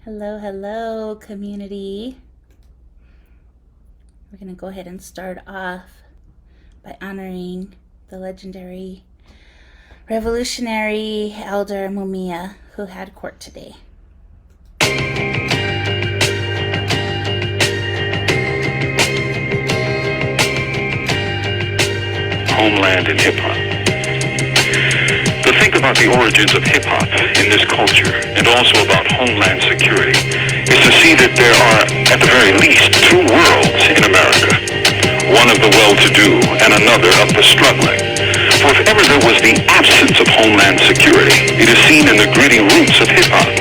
Hello, hello, community. We're going to go ahead and start off by honoring the legendary revolutionary elder Mumia who had court today. Homeland and hip-hop. To think about the origins of hip-hop in this culture and also about homeland security is to see that there are, at the very least, two worlds in America. One of the well-to-do and another of the struggling. For if ever there was the absence of homeland security, it is seen in the gritty roots of hip-hop.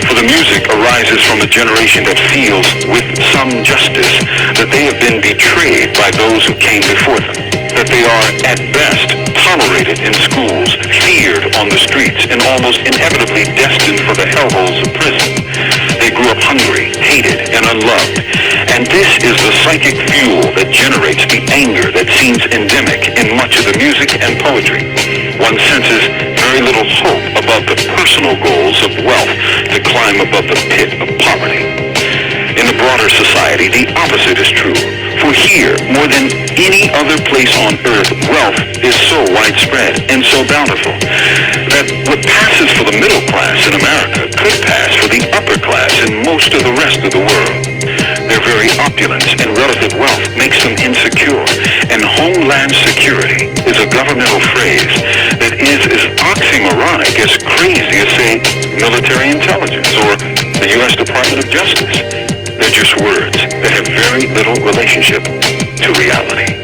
For the music arises from a generation that feels, with some justice, that they have been betrayed by those who came before them. That they are, at best, tolerated in schools, feared on the streets, and almost inevitably destined for the hellholes of prison. They grew up hungry, hated, and unloved. And this is the psychic fuel that generates the anger that seems endemic in much of the music and poetry. One senses very little hope above the personal goals of wealth to climb above the pit of poverty. In the broader society, the opposite is true. For here, more than any other place on earth, wealth is so widespread and so bountiful that what passes for the middle class in America could pass for the upper class in most of the rest of the world. Their very opulence and relative wealth makes them insecure, and homeland security is a governmental phrase that is as oxymoronic, as crazy as, say, military intelligence or the U.S. Department of Justice. They're just words that have very little relationship to reality.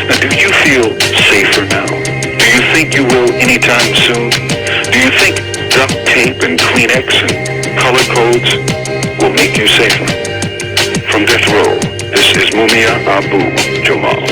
Now, do you feel safer now? Do you think you will anytime soon? Do you think duct tape and Kleenex and color codes will make you safer? From Death Row, this is Mumia Abu Jamal.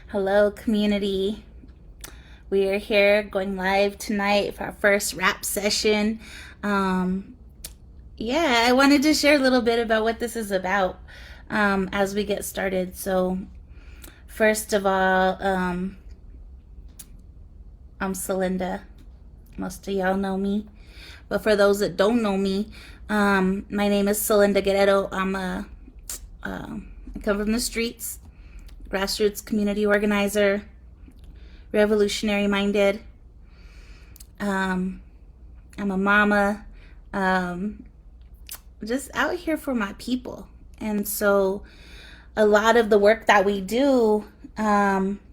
Hello, community. We are here going live tonight for our first rap session. I wanted to share a little bit about what this is about as we get started. So, first of all, I'm Celinda. Most of y'all know me. But for those that don't know me, my name is Celinda Guerrero. I come from the streets. Grassroots community organizer, revolutionary minded. I'm a mama, just out here for my people. And so a lot of the work that we do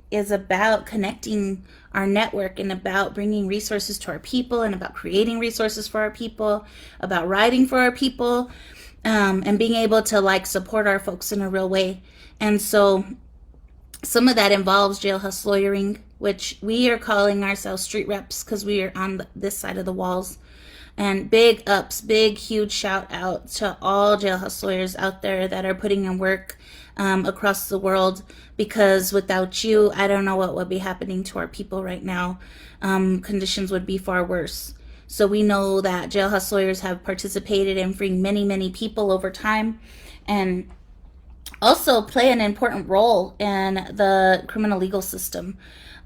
is about connecting our network and about bringing resources to our people and about creating resources for our people, about writing for our people, and being able to support our folks in a real way. And so some of that involves jailhouse lawyering, which we are calling ourselves street reps because we are on this side of the walls. And big ups, big, huge shout out to all jailhouse lawyers out there that are putting in work across the world, because without you, I don't know what would be happening to our people right now. Conditions would be far worse. So we know that jailhouse lawyers have participated in freeing many, many people over time, and also play an important role in the criminal legal system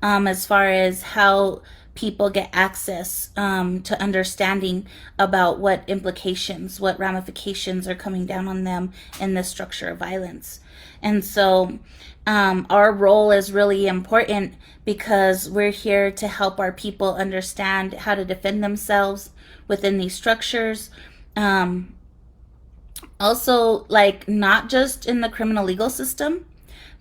as far as how people get access to understanding about what implications, what ramifications are coming down on them in this structure of violence. And so our role is really important because we're here to help our people understand how to defend themselves within these structures. Also, not just in the criminal legal system,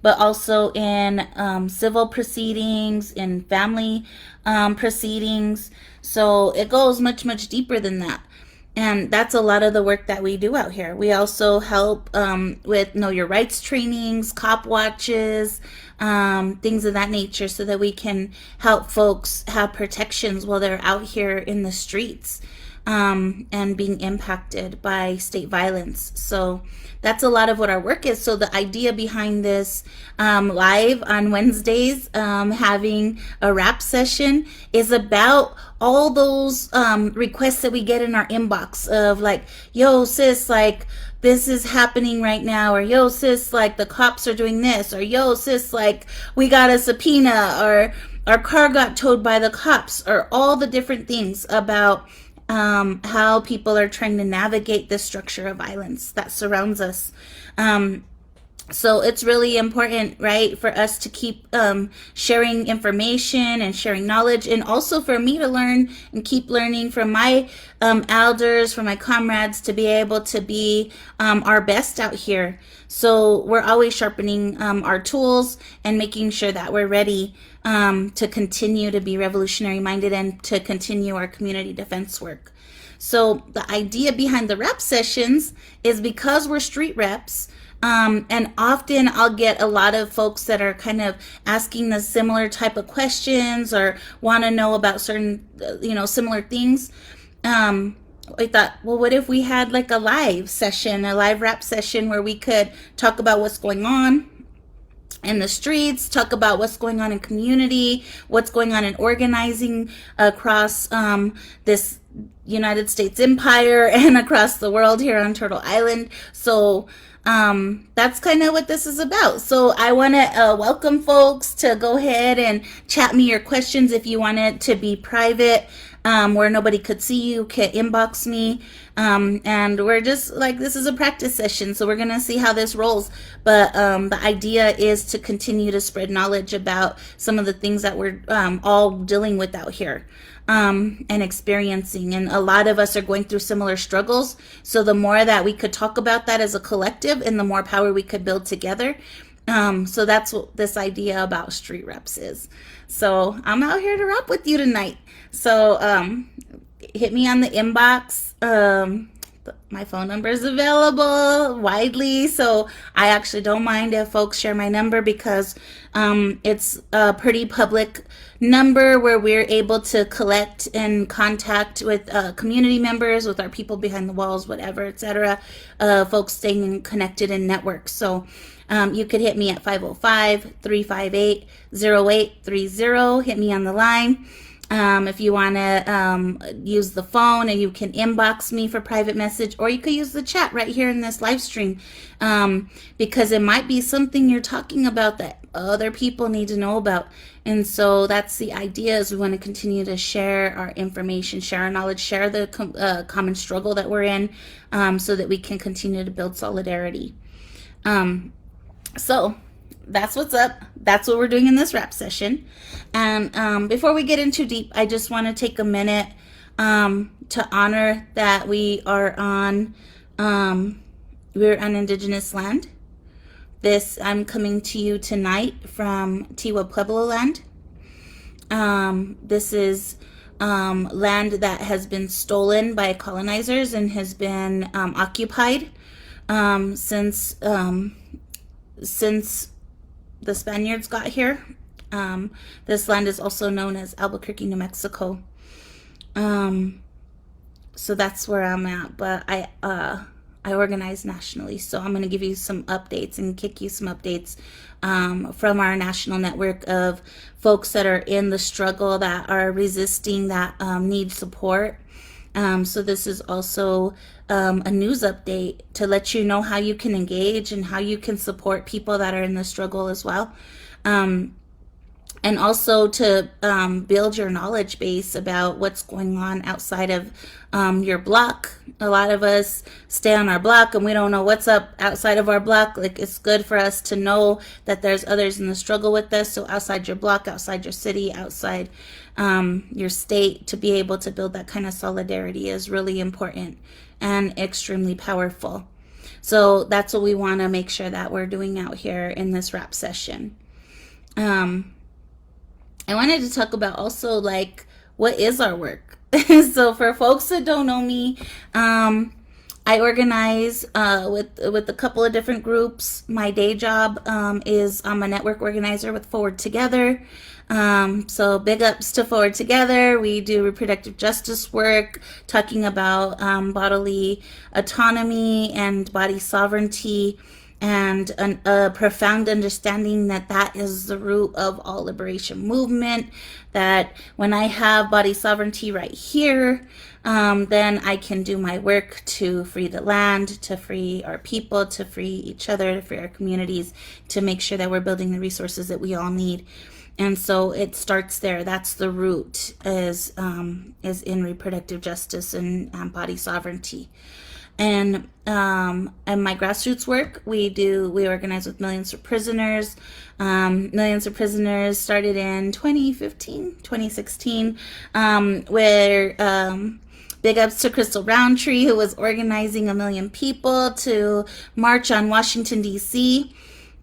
but also in civil proceedings, in family proceedings. So it goes much, much deeper than that. And that's a lot of the work that we do out here. We also help with Know Your Rights trainings, cop watches, things of that nature, so that we can help folks have protections while they're out here in the streets. and being impacted by state violence. So that's a lot of what our work is. So the idea behind this live on Wednesdays, having a rap session, is about all those requests that we get in our inbox of like, yo sis, like this is happening right now, or yo sis, like the cops are doing this, or yo sis, like we got a subpoena, or our car got towed by the cops, or all the different things about how people are trying to navigate the structure of violence that surrounds us. So it's really important, right, for us to keep sharing information and sharing knowledge, and also for me to learn and keep learning from my elders, from my comrades, to be able to be our best out here. So we're always sharpening our tools and making sure that we're ready to continue to be revolutionary minded and to continue our community defense work. So the idea behind the rep sessions is because we're street reps, and often I'll get a lot of folks that are kind of asking the similar type of questions or want to know about certain, similar things. I thought, well, what if we had like a live session, a live rap session where we could talk about what's going on in the streets, talk about what's going on in community, what's going on in organizing across this United States empire and across the world here on Turtle Island. So that's kind of what this is about. So I want to welcome folks to go ahead and chat me your questions. If you want it to be private, where nobody could see you, can inbox me. And we're just like, this is a practice session, so we're going to see how this rolls. But the idea is to continue to spread knowledge about some of the things that we're all dealing with out here and experiencing. And a lot of us are going through similar struggles. So the more that we could talk about that as a collective, and the more power we could build together. So that's what this idea about street reps is. So I'm out here to rap with you tonight. So hit me on the inbox. My phone number is available widely, so I actually don't mind if folks share my number, because it's a pretty public number where we're able to collect and contact with community members, with our people behind the walls, whatever, etc. Folks staying connected in networks. So you could hit me at 505-358-0830. Hit me on the line. If you want to use the phone, and you can inbox me for private message, or you could use the chat right here in this live stream, because it might be something you're talking about that other people need to know about. And so that's the idea, is we want to continue to share our information, share our knowledge, share the common struggle that we're in, so that we can continue to build solidarity. So that's what's up. That's what we're doing in this rap session. And before we get in too deep, I just want to take a minute to honor that we're on Indigenous land. I'm coming to you tonight from Tiwa Pueblo land. This is land that has been stolen by colonizers and has been occupied since the Spaniards got here. This land is also known as Albuquerque, New Mexico. So that's where I'm at, but I organize nationally, so I'm going to give you some updates and kick you some updates from our national network of folks that are in the struggle, that are resisting, that need support. So this is also a news update to let you know how you can engage and how you can support people that are in the struggle as well. And also to build your knowledge base about what's going on outside of your block. A lot of us stay on our block and we don't know what's up outside of our block. Like, it's good for us to know that there's others in the struggle with us. So outside your block, outside your city, outside your state, to be able to build that kind of solidarity is really important and extremely powerful. So that's what we want to make sure that we're doing out here in this rap session. I wanted to talk about also, like, what is our work? So for folks that don't know me, I organize with a couple of different groups. My day job is I'm a network organizer with Forward Together. So big ups to Forward Together. We do reproductive justice work, talking about bodily autonomy and body sovereignty, and a profound understanding that that is the root of all liberation movement. That when I have body sovereignty right here, then I can do my work to free the land, to free our people, to free each other, to free our communities, to make sure that we're building the resources that we all need. And so it starts there. That's the root, is in reproductive justice and body sovereignty. And my grassroots work, we organize with Millions for Prisoners. Millions of Prisoners started in 2015, 2016, where big ups to Crystal Roundtree, who was organizing 1 million people to march on Washington, D.C.,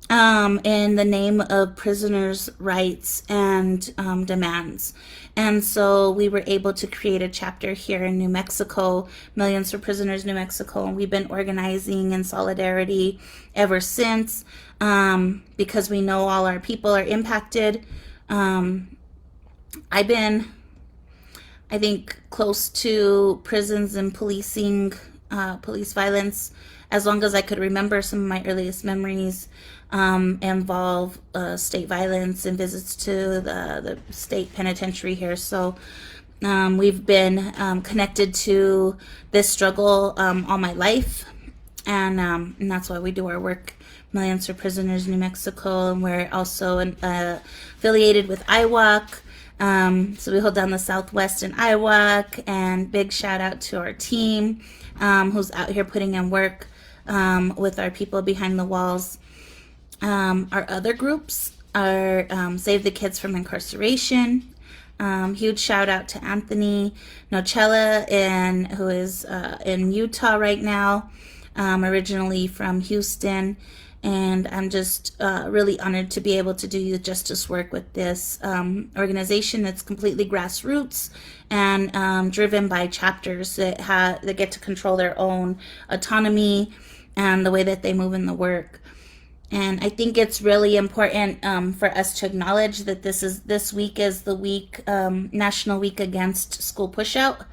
in the name of prisoners' rights and demands. And so we were able to create a chapter here in New Mexico, Millions for Prisoners, New Mexico, and we've been organizing in solidarity ever since, because we know all our people are impacted. I've been, I think, close to prisons and policing, police violence, as long as I could remember. Some of my earliest memories involve state violence and visits to the state penitentiary here. So we've been connected to this struggle all my life, and that's why we do our work, Millions for Prisoners, New Mexico, and we're also affiliated with IWOC. So we hold down the Southwest in IWOC, and big shout out to our team who's out here putting in work with our people behind the walls. Our other groups are Save the Kids from Incarceration. Huge shout out to Anthony Nocella, who is in Utah right now, originally from Houston. And I'm just really honored to be able to do youth justice work with this organization that's completely grassroots and driven by chapters that get to control their own autonomy and the way that they move in the work. And I think it's really important for us to acknowledge that this week is the week, National Week Against School Pushout.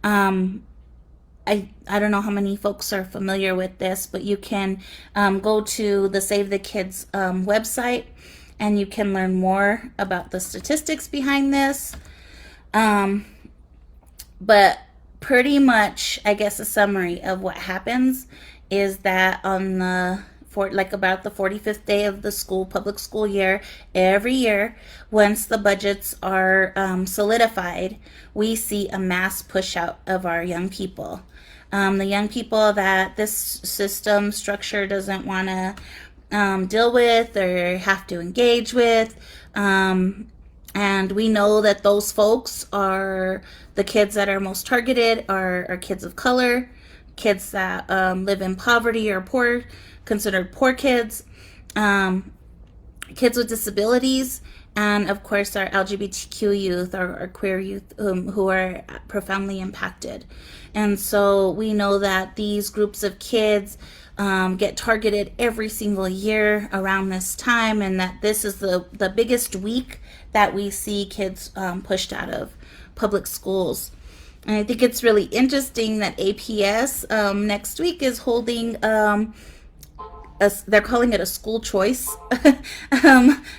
I don't know how many folks are familiar with this, but you can go to the Save the Kids website, and you can learn more about the statistics behind this. But pretty much, I guess, a summary of what happens is that on about the 45th day of the public school year, every year, once the budgets are solidified, we see a mass push out of our young people. The young people that this system structure doesn't want to deal with or have to engage with. And we know that those folks are the kids that are most targeted are kids of color, kids that live in poverty or considered poor kids, kids with disabilities, and of course our LGBTQ youth, our queer youth, who are profoundly impacted. And so we know that these groups of kids get targeted every single year around this time, and that this is the biggest week that we see kids pushed out of public schools. And I think it's really interesting that APS next week is holding they're calling it a school choice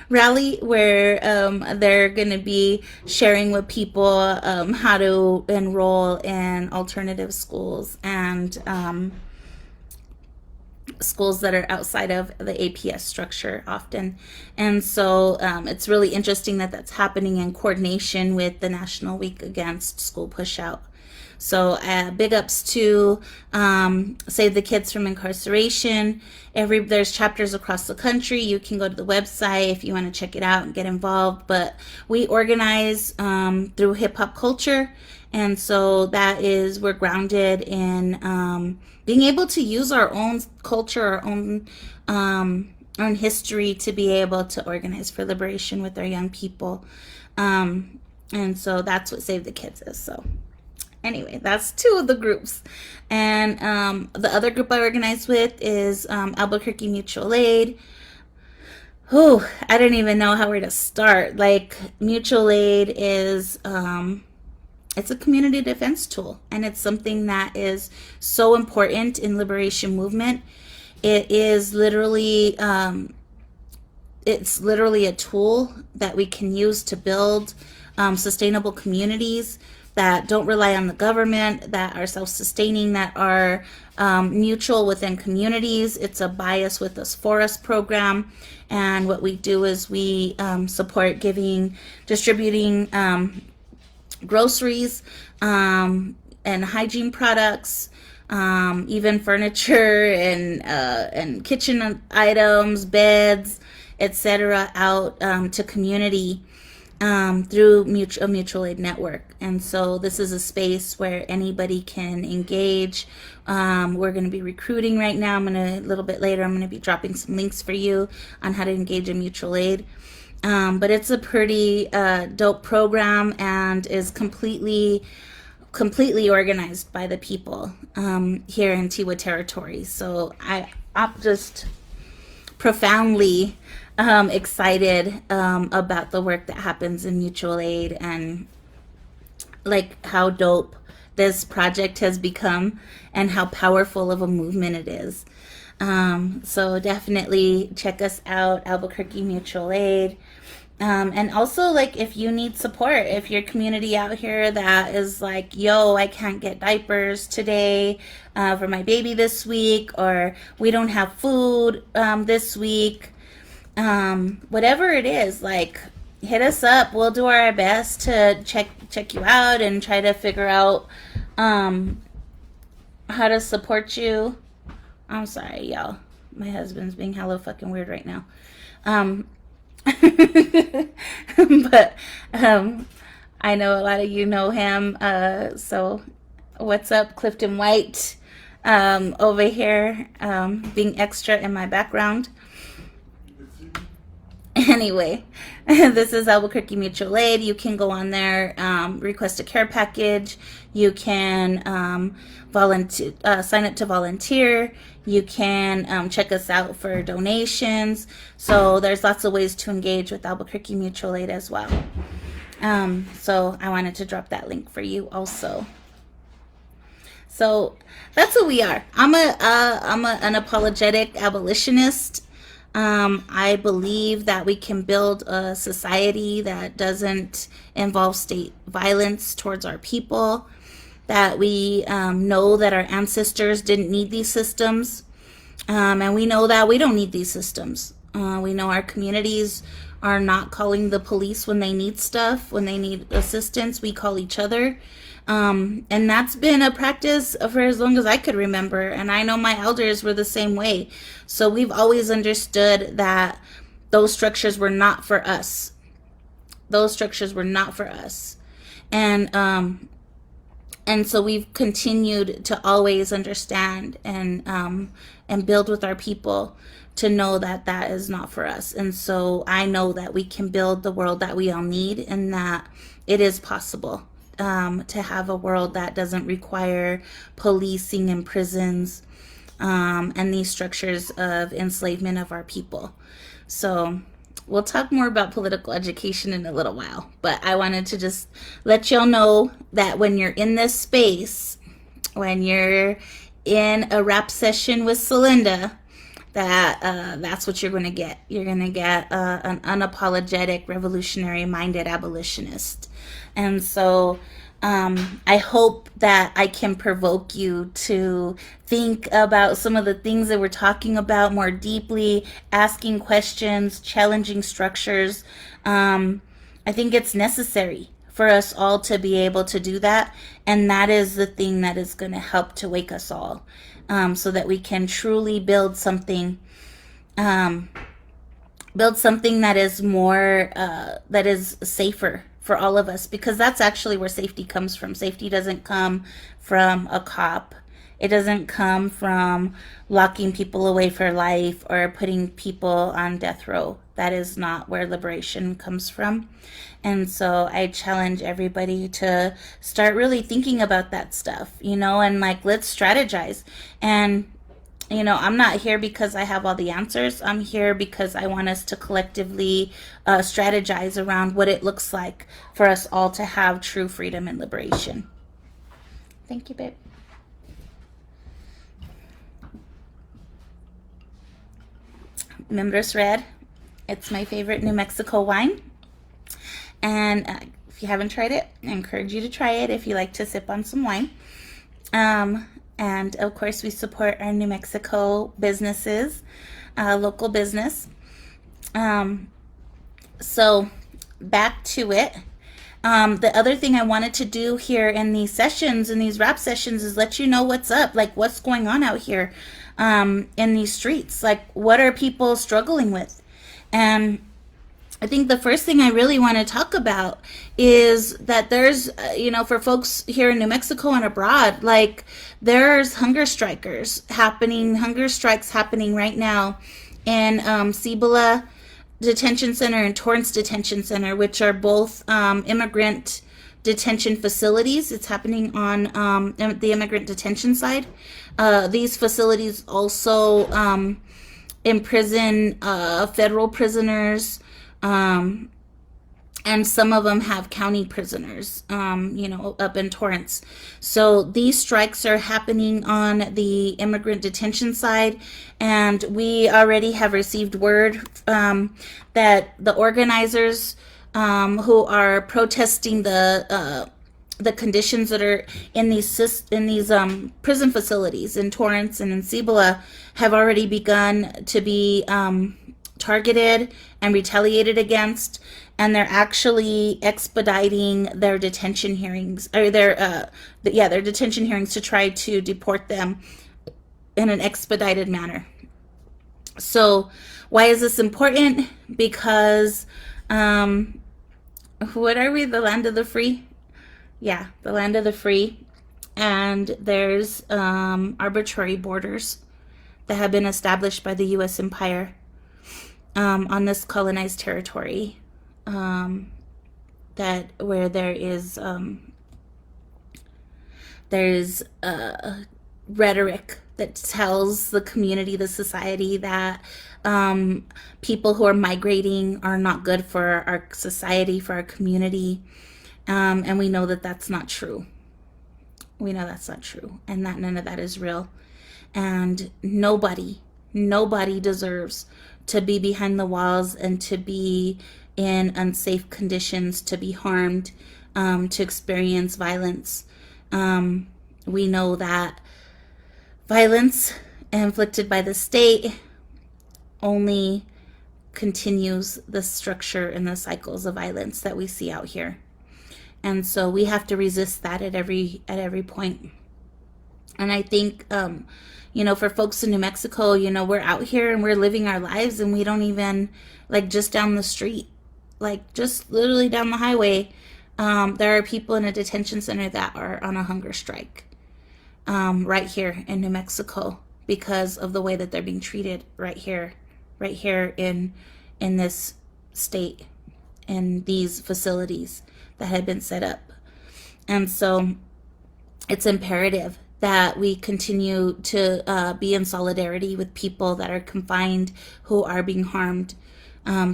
rally, where they're going to be sharing with people how to enroll in alternative schools and schools that are outside of the APS structure often. And so it's really interesting that that's happening in coordination with the National Week Against School Pushout. So big ups to Save the Kids from Incarceration. There's chapters across the country. You can go to the website if you want to check it out and get involved. But we organize through hip hop culture. And so we're grounded in being able to use our own culture, our own history to be able to organize for liberation with our young people. And so that's what Save the Kids is. So anyway, that's two of the groups. And the other group I organize with is Albuquerque Mutual Aid. Whew, I don't even know how where to start. Like, mutual aid is it's a community defense tool, and it's something that is so important in liberation movement. It is literally it's literally a tool that we can use to build sustainable communities that don't rely on the government, that are self-sustaining, that are mutual within communities. It's a Bias with Us For Us program, and what we do is we support distributing groceries and hygiene products, even furniture and kitchen items, beds, etc., out to community through a mutual aid network. And so this is a space where anybody can engage. We're going to be recruiting right now. A little bit later, I'm going to be dropping some links for you on how to engage in mutual aid. But it's a pretty dope program, and is completely organized by the people here in Tiwa Territory. So I'm just profoundly excited about the work that happens in mutual aid, and like how dope this project has become and how powerful of a movement it is. So definitely check us out, Albuquerque Mutual Aid. And also, like, if you need support, if your community out here that is like, yo, I can't get diapers today for my baby this week, or we don't have food this week, whatever it is, like, hit us up. We'll do our best to check you out and try to figure out how to support you. I'm sorry, y'all. My husband's being hella fucking weird right now. But I know a lot of you know him. So what's up, Clifton White, over here, being extra in my background. Anyway, this is Albuquerque Mutual Aid. You can go on there, request a care package. You can volunteer, sign up to volunteer. You can check us out for donations. So there's lots of ways to engage with Albuquerque Mutual Aid as well. So I wanted to drop that link for you also. So that's who we are. I'm an unapologetic abolitionist. I believe that we can build a society that doesn't involve state violence towards our people, that we know that our ancestors didn't need these systems, and we know that we don't need these systems. We know our communities are not calling the police when they need stuff, when they need assistance. We call each other. And that's been a practice for as long as I could remember. And I know my elders were the same way. So we've always understood that those structures were not for us. Those structures were not for us. And so we've continued to always understand and build with our people to know that that is not for us. And so I know that we can build the world that we all need, and that it is possible to have a world that doesn't require policing and prisons and these structures of enslavement of our people. So we'll talk more about political education in a little while, but I wanted to just let y'all know that when you're in this space, when you're in a rap session with Celinda, that's what you're going to get. You're going to get an unapologetic, revolutionary-minded abolitionist. And so I hope that I can provoke you to think about some of the things that we're talking about more deeply, asking questions, challenging structures. I think it's necessary for us all to be able to do that. And that is the thing that is going to help to wake us all, so that we can truly build something that is more, that is safer for all of us, because that's actually where safety comes from. Safety doesn't come from a cop. It doesn't come from locking people away for life or putting people on death row. That is not where liberation comes from. And so I challenge everybody to start really thinking about that stuff, and like, let's strategize. And I'm not here because I have all the answers. I'm here because I want us to collectively strategize around what it looks like for us all to have true freedom and liberation. Thank you, babe. Members Red. It's my favorite New Mexico wine. And if you haven't tried it, I encourage you to try it if you like to sip on some wine. And of course, we support our New Mexico businesses, local business. So back to it. The other thing I wanted to do here in these sessions, in these rap sessions, is let you know what's up, like what's going on out here in these streets. Like, what are people struggling with? And I think the first thing I really want to talk about is that there's, for folks here in New Mexico and abroad, like there's hunger strikes happening right now in Cibola Detention Center and Torrance Detention Center, which are both immigrant detention facilities. It's happening on the immigrant detention side. These facilities also imprison federal prisoners, and some of them have county prisoners, up in Torrance. So these strikes are happening on the immigrant detention side, and we already have received word that the organizers who are protesting the conditions that are in these prison facilities in Torrance and in Cibola have already begun to be targeted and retaliated against, and they're actually expediting their detention hearings, or their detention hearings, to try to deport them in an expedited manner. So why is this important? Because what are we, the land of the free? Yeah, the land of the free. And there's arbitrary borders that have been established by the U.S. empire on this colonized territory, that where there's rhetoric that tells the community, the society, that people who are migrating are not good for our society, for our community, and we know that that's not true. We know that's not true, and that none of that is real, and nobody deserves to be behind the walls and to be in unsafe conditions, to be harmed, to experience violence. We know that violence inflicted by the state only continues the structure and the cycles of violence that we see out here. And so we have to resist that at every point. And I think, for folks in New Mexico, we're out here and we're living our lives, and we don't even, just down the street, just literally down the highway, there are people in a detention center that are on a hunger strike right here in New Mexico because of the way that they're being treated right here in this state, in these facilities that had been set up. And so it's imperative that we continue to be in solidarity with people that are confined, who are being harmed,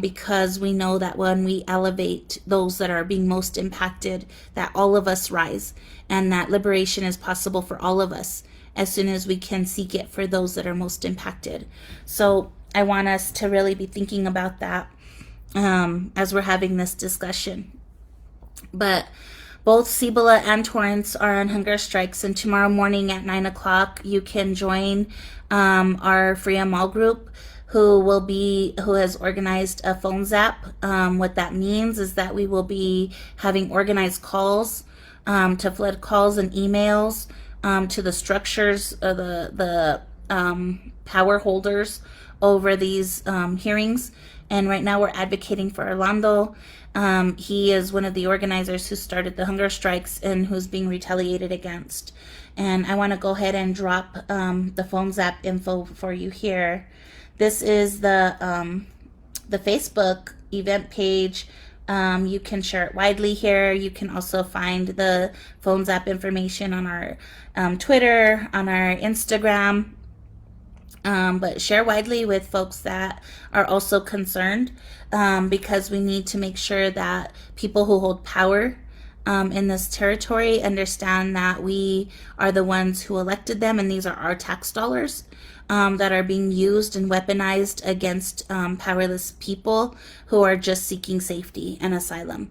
because we know that when we elevate those that are being most impacted, that all of us rise, and that liberation is possible for all of us as soon as we can seek it for those that are most impacted. So I want us to really be thinking about that as we're having this discussion. But both Cibola and Torrance are on hunger strikes, and tomorrow morning at 9 o'clock you can join our Freedom Mall group, who has organized a phone zap. What that means is that we will be having organized calls, to flood calls and emails to the structures, the power holders over these hearings. And right now we're advocating for Orlando. He is one of the organizers who started the hunger strikes and who's being retaliated against. And I want to go ahead and drop the phone zap info for you here. This is the Facebook event page. You can share it widely here. You can also find the phone zap information on our Twitter, on our Instagram. But share widely with folks that are also concerned, because we need to make sure that people who hold power in this territory understand that we are the ones who elected them, and these are our tax dollars that are being used and weaponized against powerless people who are just seeking safety and asylum.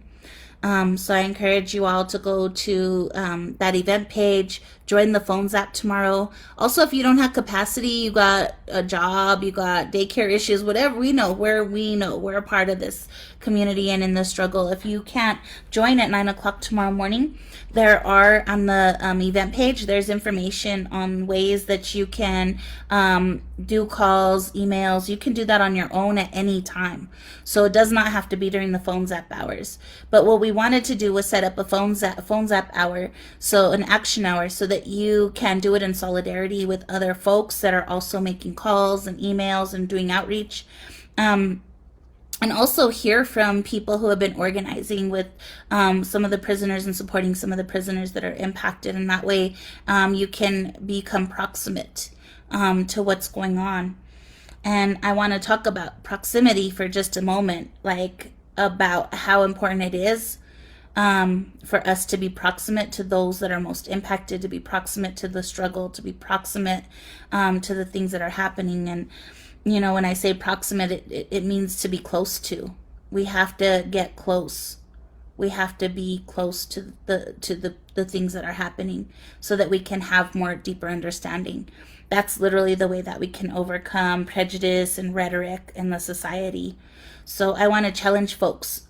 So I encourage you all to go to that event page, join the Phones app tomorrow. Also, if you don't have capacity, you got a job, you got daycare issues, whatever, we know we're a part of this community and in the struggle. If you can't join at 9 o'clock tomorrow morning, there are on the event page, there's information on ways that you can do calls, emails. You can do that on your own at any time. So it does not have to be during the Phones app hours. But what we wanted to do was set up a Phones app hour, so an action hour, so that you can do it in solidarity with other folks that are also making calls and emails and doing outreach. And also hear from people who have been organizing with some of the prisoners and supporting some of the prisoners that are impacted. And that way you can become proximate to what's going on. And I want to talk about proximity for just a moment, like about how important it is for us to be proximate to those that are most impacted, to be proximate to the struggle, to be proximate to the things that are happening. And when I say proximate, it means to be close to. We have to get close. We have to be close to the things that are happening so that we can have more deeper understanding. That's literally the way that we can overcome prejudice and rhetoric in the society. So I want to challenge folks,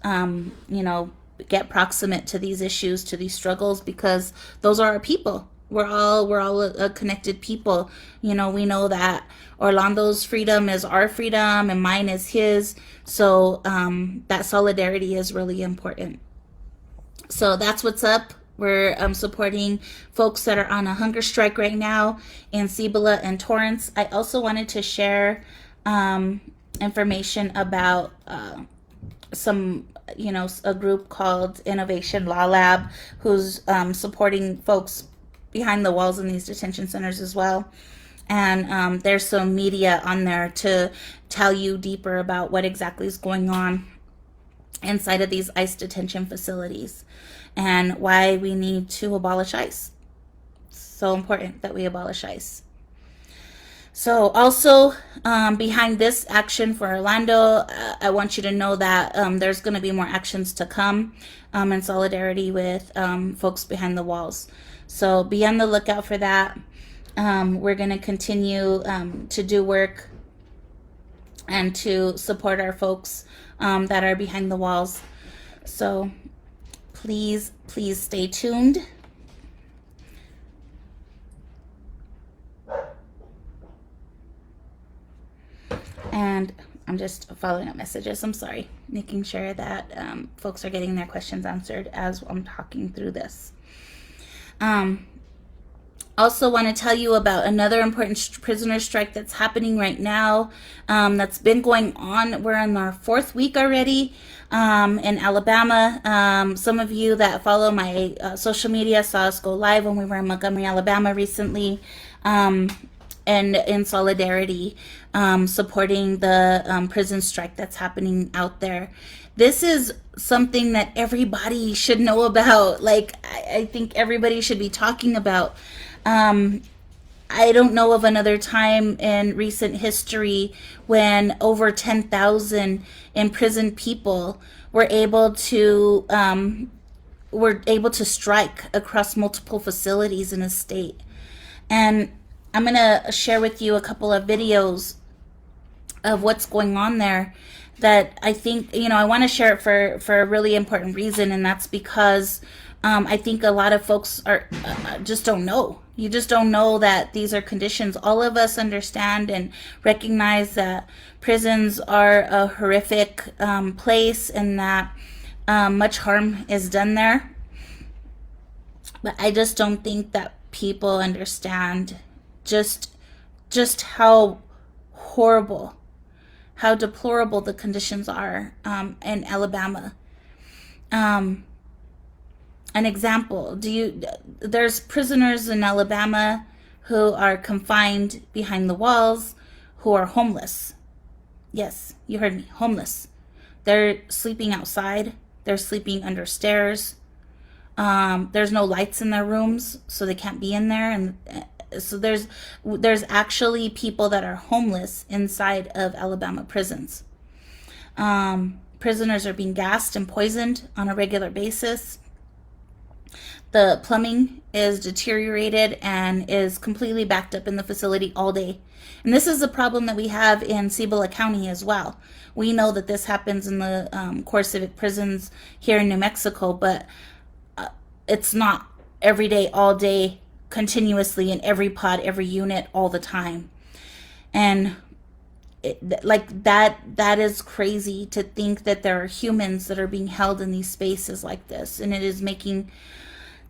get proximate to these issues, to these struggles, because those are our people. We're all a connected people. We know that Orlando's freedom is our freedom and mine is his. So that solidarity is really important. So that's what's up. We're supporting folks that are on a hunger strike right now in Cibola and Torrance. I also wanted to share information about a group called Innovation Law Lab, who's supporting folks behind the walls in these detention centers as well. And there's some media on there to tell you deeper about what exactly is going on inside of these ICE detention facilities and why we need to abolish ICE. So important that we abolish ICE. So also behind this action for Orlando, I want you to know that there's going to be more actions to come in solidarity with folks behind the walls. So be on the lookout for that. We're going to continue to do work and to support our folks that are behind the walls. So please stay tuned. And I'm just following up messages. I'm sorry, making sure that folks are getting their questions answered as I'm talking through this. Also want to tell you about another important prisoner strike that's happening right now, that's been going on. We're in our 4th week already in Alabama. Some of you that follow my social media saw us go live when we were in Montgomery, Alabama recently, and in solidarity supporting the prison strike that's happening out there. This is something that everybody should know about. Like, I think everybody should be talking about. I don't know of another time in recent history when over 10,000 imprisoned people were able to strike across multiple facilities in a state. And I'm going to share with you a couple of videos of what's going on there that I think, I want to share it for a really important reason, and that's because I think a lot of folks are just don't know. You just don't know that these are conditions. All of us understand and recognize that prisons are a horrific place and that much harm is done there. But I just don't think that people understand just how horrible, how deplorable the conditions are in Alabama. An example, there's prisoners in Alabama who are confined behind the walls, who are homeless. Yes, you heard me, homeless. They're sleeping outside. They're sleeping under stairs. There's no lights in their rooms, so they can't be in there. And so there's actually people that are homeless inside of Alabama prisons. Prisoners are being gassed and poisoned on a regular basis. The plumbing is deteriorated and is completely backed up in the facility all day. And this is a problem that we have in Cibola County as well. We know that this happens in the CoreCivic prisons here in New Mexico, but it's not every day, all day, continuously in every pod, every unit, all the time. And that is crazy to think that there are humans that are being held in these spaces like this, and it's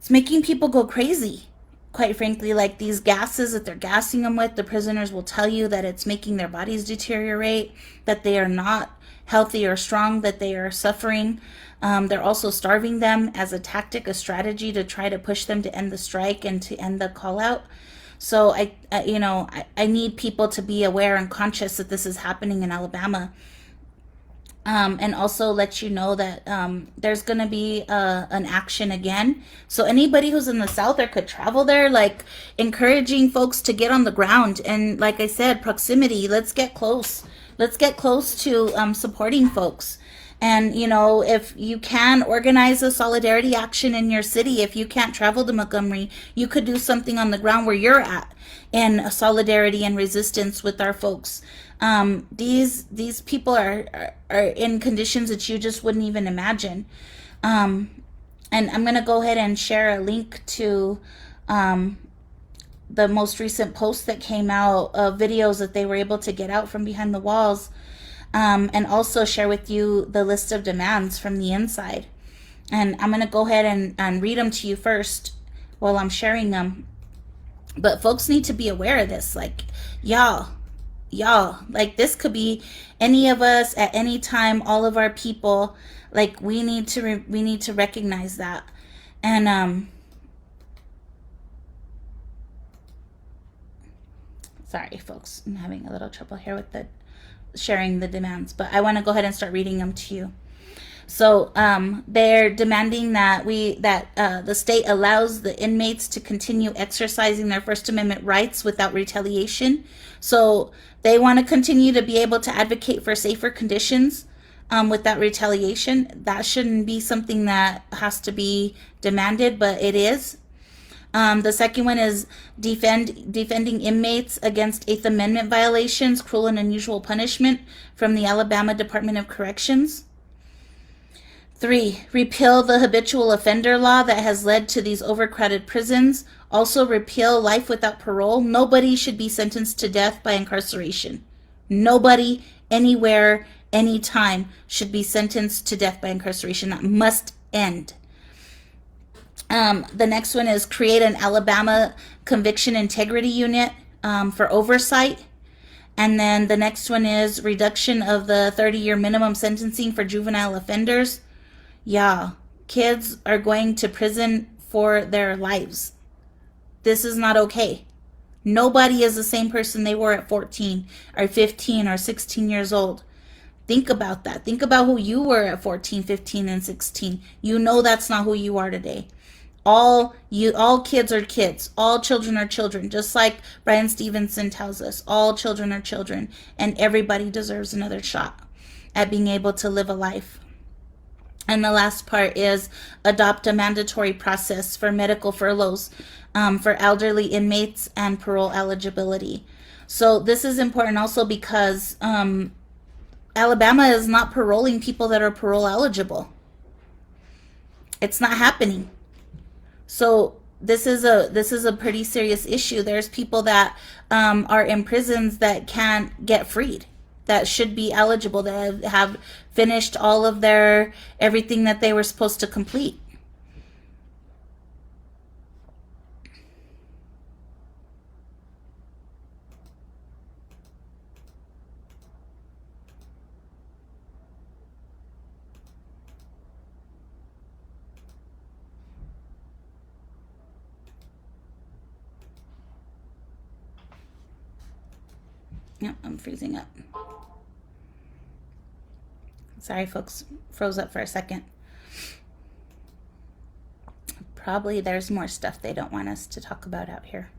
making people go crazy, quite frankly. Like these gases that they're gassing them with, the prisoners will tell you that it's making their bodies deteriorate, that they are not healthy or strong, that they are suffering. They're also starving them as a tactic, a strategy to try to push them to end the strike and to end the call out. So I need people to be aware and conscious that this is happening in Alabama. And also let you know that there's going to be an action again. So anybody who's in the South or could travel there, like encouraging folks to get on the ground. And like I said, proximity, let's get close. Let's get close to supporting folks. And, if you can organize a solidarity action in your city, if you can't travel to Montgomery, you could do something on the ground where you're at in solidarity and resistance with our folks. These people are in conditions that you just wouldn't even imagine. And I'm going to go ahead and share a link to the most recent post that came out of videos that they were able to get out from behind the walls. And also share with you the list of demands from the inside. And I'm going to go ahead and read them to you first while I'm sharing them. But folks need to be aware of this. Like, y'all, like this could be any of us at any time, all of our people. Like we need to recognize that. And sorry folks, I'm having a little trouble here with the sharing the demands, but I want to go ahead and start reading them to you. So they're demanding that the state allows the inmates to continue exercising their First Amendment rights without retaliation. So they want to continue to be able to advocate for safer conditions without retaliation. That shouldn't be something that has to be demanded, but it is. The second one is defending inmates against Eighth Amendment violations, cruel and unusual punishment from the Alabama Department of Corrections. 3, repeal the habitual offender law that has led to these overcrowded prisons. Also repeal life without parole. Nobody should be sentenced to death by incarceration. Nobody, anywhere, anytime should be sentenced to death by incarceration. That must end. The next one is create an Alabama Conviction Integrity Unit for oversight. And then the next one is reduction of the 30-year minimum sentencing for juvenile offenders. Yeah, kids are going to prison for their lives. This is not okay. Nobody is the same person they were at 14 or 15 or 16 years old. Think about that. Think about who you were at 14, 15, and 16. You know that's not who you are today. All kids are kids. All children are children. Just like Brian Stevenson tells us, all children are children, and everybody deserves another shot at being able to live a life. And the last part is adopt a mandatory process for medical furloughs for elderly inmates and parole eligibility. So this is important also because Alabama is not paroling people that are parole eligible. It's not happening. So this is a pretty serious issue. There's people that are in prisons that can't get freed, that should be eligible, that have finished all of their everything that they were supposed to complete. Yep, I'm freezing up. Sorry, folks. Froze up for a second. Probably there's more stuff they don't want us to talk about out here.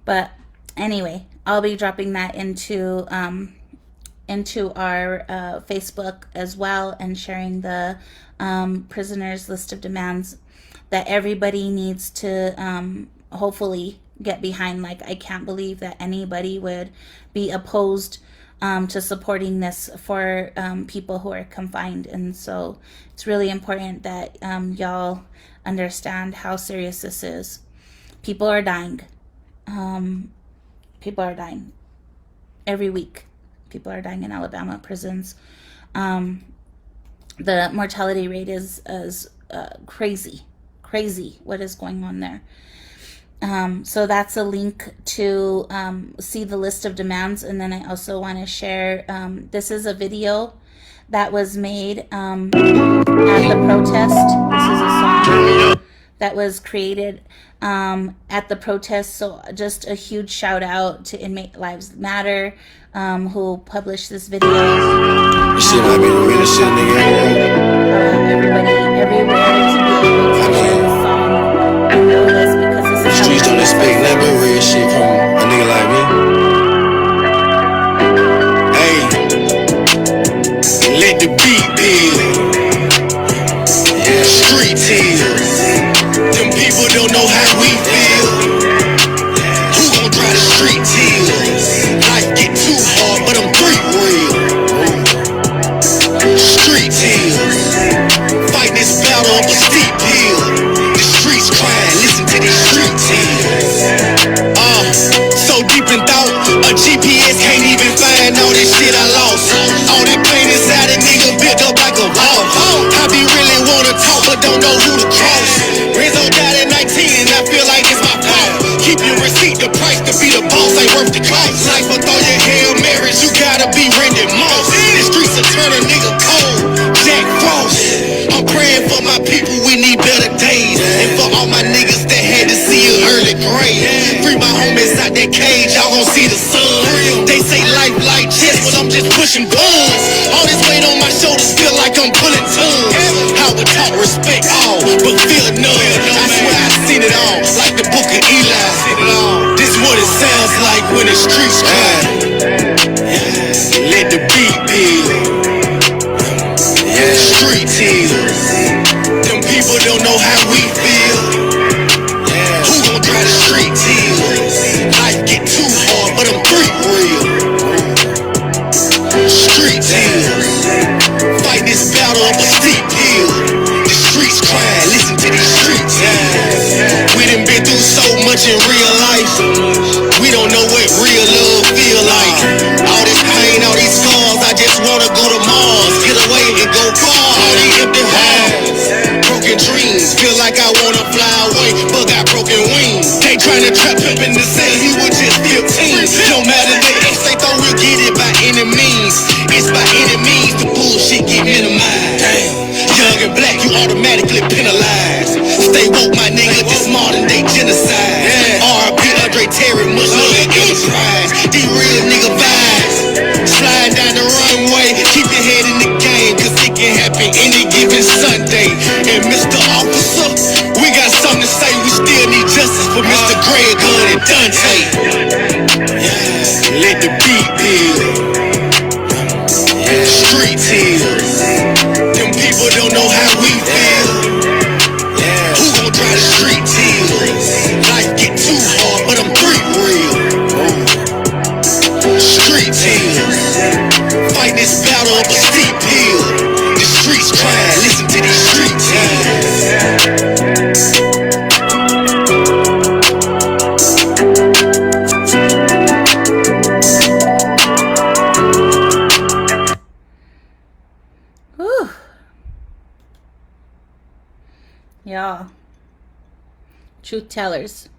But anyway, I'll be dropping that into our Facebook as well, and sharing the prisoners list of demands that everybody needs to hopefully get behind. Like, I can't believe that anybody would be opposed to supporting this for people who are confined. And so it's really important that y'all understand how serious this is. People are dying. People are dying every week. People are dying in Alabama prisons. The mortality rate is crazy what is going on there. So that's a link to see the list of demands. And then I also want to share, this is a video that was made at the protest. This is a song that was created at the protest. So just a huge shout out to Inmate Lives Matter, who published this video. This shit might be the realest shit, nigga. Everybody everywhere to be able to hear this song and know this, because this is Streets don't expect nothing but real shit from a nigga like me. Hey, let the beat build. Yeah, street tears. Them people don't know how we feel. Who gon' drive the street tears? Life get too hard, but I'm three real. Street tears. Fight this battle up a steep hill. The streets crying, listen to these street tears. So deep in thought, a GPS can't even find all this shit I lost. All that pain inside a nigga built up like a wall. I be really wanna talk, but don't know who to cross. Rizzo died at 19 and I feel like it's my fault. Keep your receipt, the price to be the boss ain't worth the cost. Life will throw your Hail Marys, you gotta be Randy Moss. The streets will turn a nigga cold, Jack Frost. I'm praying for my people, we need better days. And for all my niggas that had to see an early grave. Free my homies out that cage, y'all gon' see the sun. They say life like chess, but I'm just pushing buttons. All this weight on my shoulders feel like I'm pulling tons. I would talk respect all, but feel none. I swear I seen it all, like the book of Eli. This what it sounds like when the streets cry. Let the beat build. Street tears. Them people don't know how we feel. Who gon' drive the street tears? Life get too hard, but I'm three real. Street tears. Fight this battle up a steep hill. The streets crying, listen to these street tears. We done been through so much in real life. We don't know what real love feel like. All this pain, all these scars, I just wanna go to Mars. Get away and go far. All these empty halves, broken dreams. Feel like I wanna fly away, but got broken wings. They tryna trap him in the cell, he was just 15. No matter the X, they thought we'll get it by any means. It's by any means the bullshit get minimized. Damn. Young and black, you automatically penalized. Stay woke, my nigga, this modern day genocide. R.I.P. Andre Terry, much love and enterprise. These real nigga vibes. Slide down the runway, keep your head in the game, cause it can happen any given Sunday. And Mr. Officer, we got something to say, we still need justice for Mr. Greg Gunn and Dante. Let the beat build. Street tears. Them people don't know how we feel. Who gon' drive the street tears? Life get too hard, but I'm three real. Street tears. Fight this battle up a steep hill. The streets crying, listen to these street tears. Whew. Y'all, truth tellers.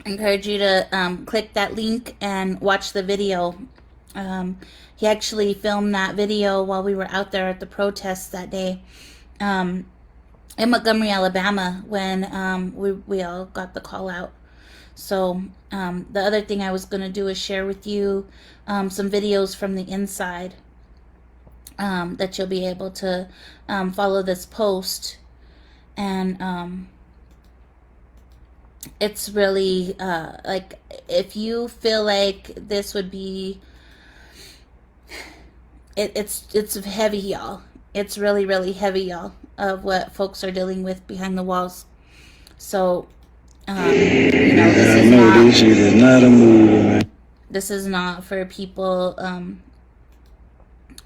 I encourage you to click that link and watch the video. He actually filmed that video while we were out there at the protests that day in Montgomery, Alabama, when we all got the call out. So the other thing I was going to do is share with you some videos from the inside that you'll be able to follow this post. And it's really like, if you feel like this would be, it's heavy, y'all. It's really, really heavy, y'all, of what folks are dealing with behind the walls. So, this is not for people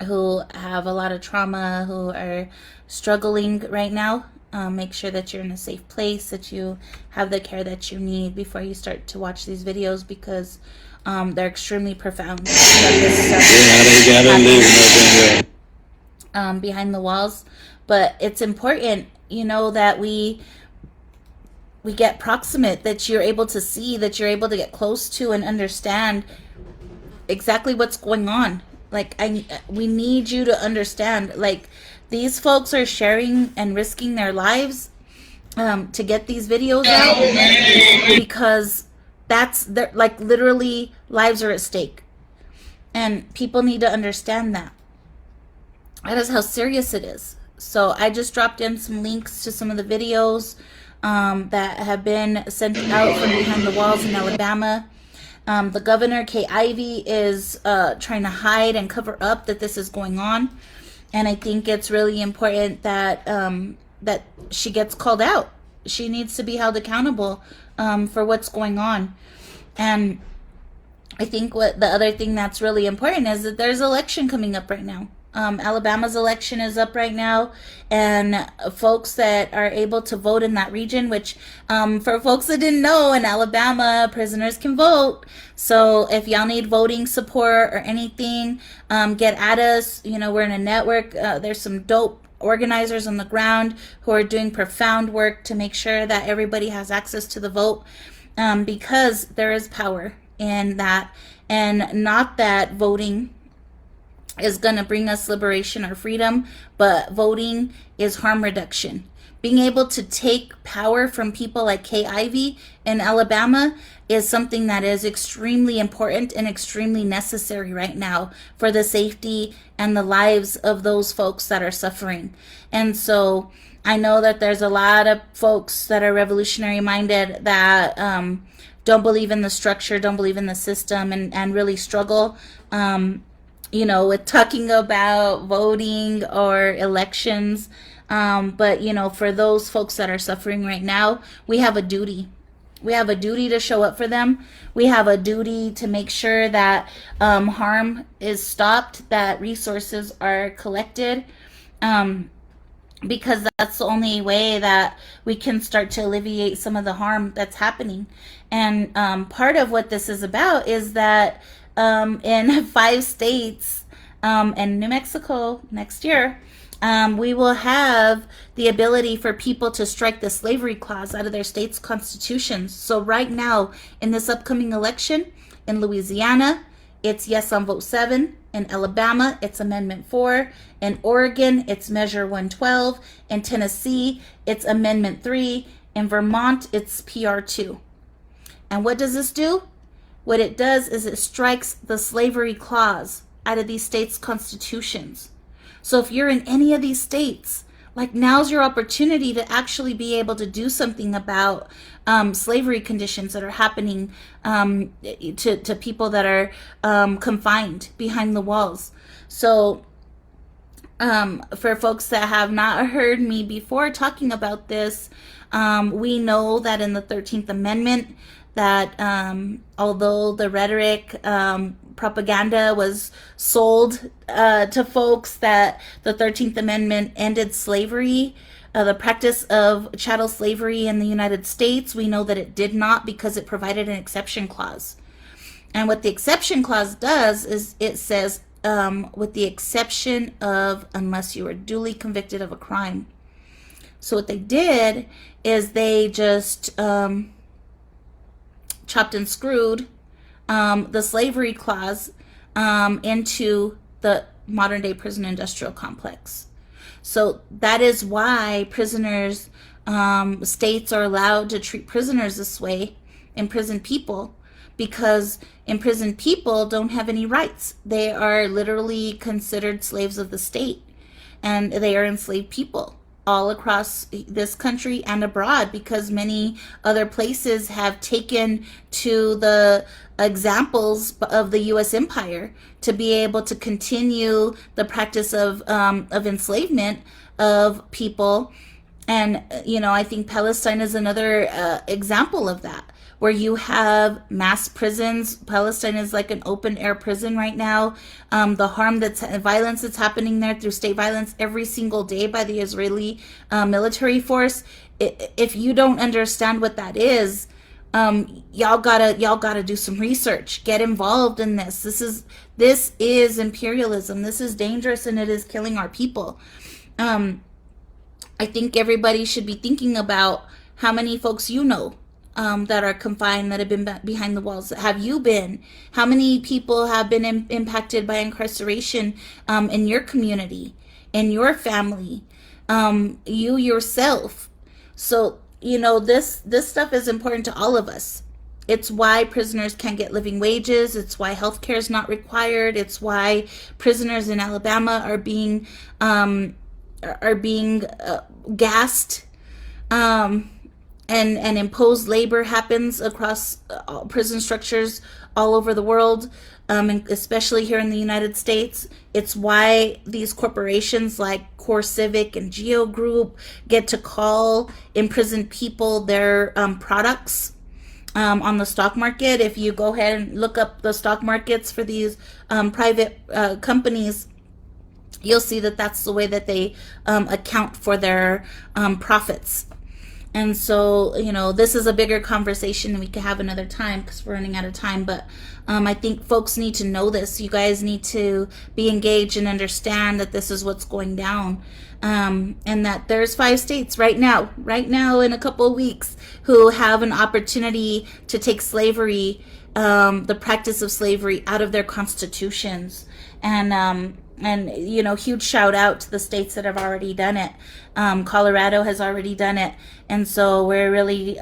who have a lot of trauma, who are struggling right now. Make sure that you're in a safe place, that you have the care that you need before you start to watch these videos, because they're extremely profound. Behind the walls. But it's important, that we get proximate, that you're able to see, that you're able to get close to and understand exactly what's going on. Like, we need you to understand, like, these folks are sharing and risking their lives to get these videos out, because their, like, literally lives are at stake. And people need to understand that. That is how serious it is. So I just dropped in some links to some of the videos that have been sent out from behind the walls in Alabama. The governor, Kay Ivey, is trying to hide and cover up that this is going on. And I think it's really important that that she gets called out. She needs to be held accountable for what's going on. And I think what the other thing that's really important is that there's election coming up right now. Alabama's election is up right now, and folks that are able to vote in that region, which for folks that didn't know, in Alabama, prisoners can vote. So if y'all need voting support or anything, get at us. We're in a network. There's some dope organizers on the ground who are doing profound work to make sure that everybody has access to the vote, because there is power in that, and not that voting is going to bring us liberation or freedom, but voting is harm reduction. Being able to take power from people like Kay Ivey in Alabama is something that is extremely important and extremely necessary right now for the safety and the lives of those folks that are suffering. And so I know that there's a lot of folks that are revolutionary minded that don't believe in the structure, don't believe in the system, and really struggle with talking about voting or elections. But, for those folks that are suffering right now, we have a duty. We have a duty to show up for them. We have a duty to make sure that harm is stopped, that resources are collected, because that's the only way that we can start to alleviate some of the harm that's happening. And part of what this is about is that in 5 states and New Mexico next year, we will have the ability for people to strike the slavery clause out of their state's constitutions. So right now, in this upcoming election, in Louisiana, it's yes on vote 7. In Alabama, it's Amendment 4. In Oregon, it's Measure 112. In Tennessee, it's Amendment 3. In Vermont, it's PR 2. And what does this do? What it does is it strikes the slavery clause out of these states' constitutions. So if you're in any of these states, like, now's your opportunity to actually be able to do something about slavery conditions that are happening to people that are confined behind the walls. So for folks that have not heard me before talking about this, we know that in the 13th Amendment, that although the rhetoric, propaganda was sold to folks that the 13th Amendment ended slavery, the practice of chattel slavery in the United States, we know that it did not, because it provided an exception clause. And what the exception clause does is it says, with the exception of unless you are duly convicted of a crime. So what they did is they just chopped and screwed the slavery clause into the modern day prison industrial complex. So that is why prisoners, states are allowed to treat prisoners this way, imprisoned people, because imprisoned people don't have any rights. They are literally considered slaves of the state, and they are enslaved people all across this country and abroad, because many other places have taken to the examples of the U.S. empire to be able to continue the practice of enslavement of people. And, I think Palestine is another example of that, where you have mass prisons. Palestine is like an open air prison right now. The violence that's happening there through state violence every single day by the Israeli military force. If you don't understand what that is, y'all gotta do some research. Get involved in this. This is imperialism. This is dangerous, and it is killing our people. I think everybody should be thinking about how many folks that are confined, that have been behind the walls. Have you been? How many people have been impacted by incarceration in your community, in your family, you yourself? So, this stuff is important to all of us. It's why prisoners can't get living wages. It's why healthcare is not required. It's why prisoners in Alabama are being gassed, and imposed labor happens across prison structures all over the world, and especially here in the United States. It's why these corporations like CoreCivic and Geo Group get to call imprisoned people their products on the stock market. If you go ahead and look up the stock markets for these private companies, you'll see that that's the way that they account for their profits. And so, this is a bigger conversation and we could have another time because we're running out of time. But I think folks need to know this. You guys need to be engaged and understand that this is what's going down. And that there's 5 states right now in a couple of weeks, who have an opportunity to take slavery, the practice of slavery, out of their constitutions. And huge shout out to the states that have already done it. Colorado has already done it. And so we're really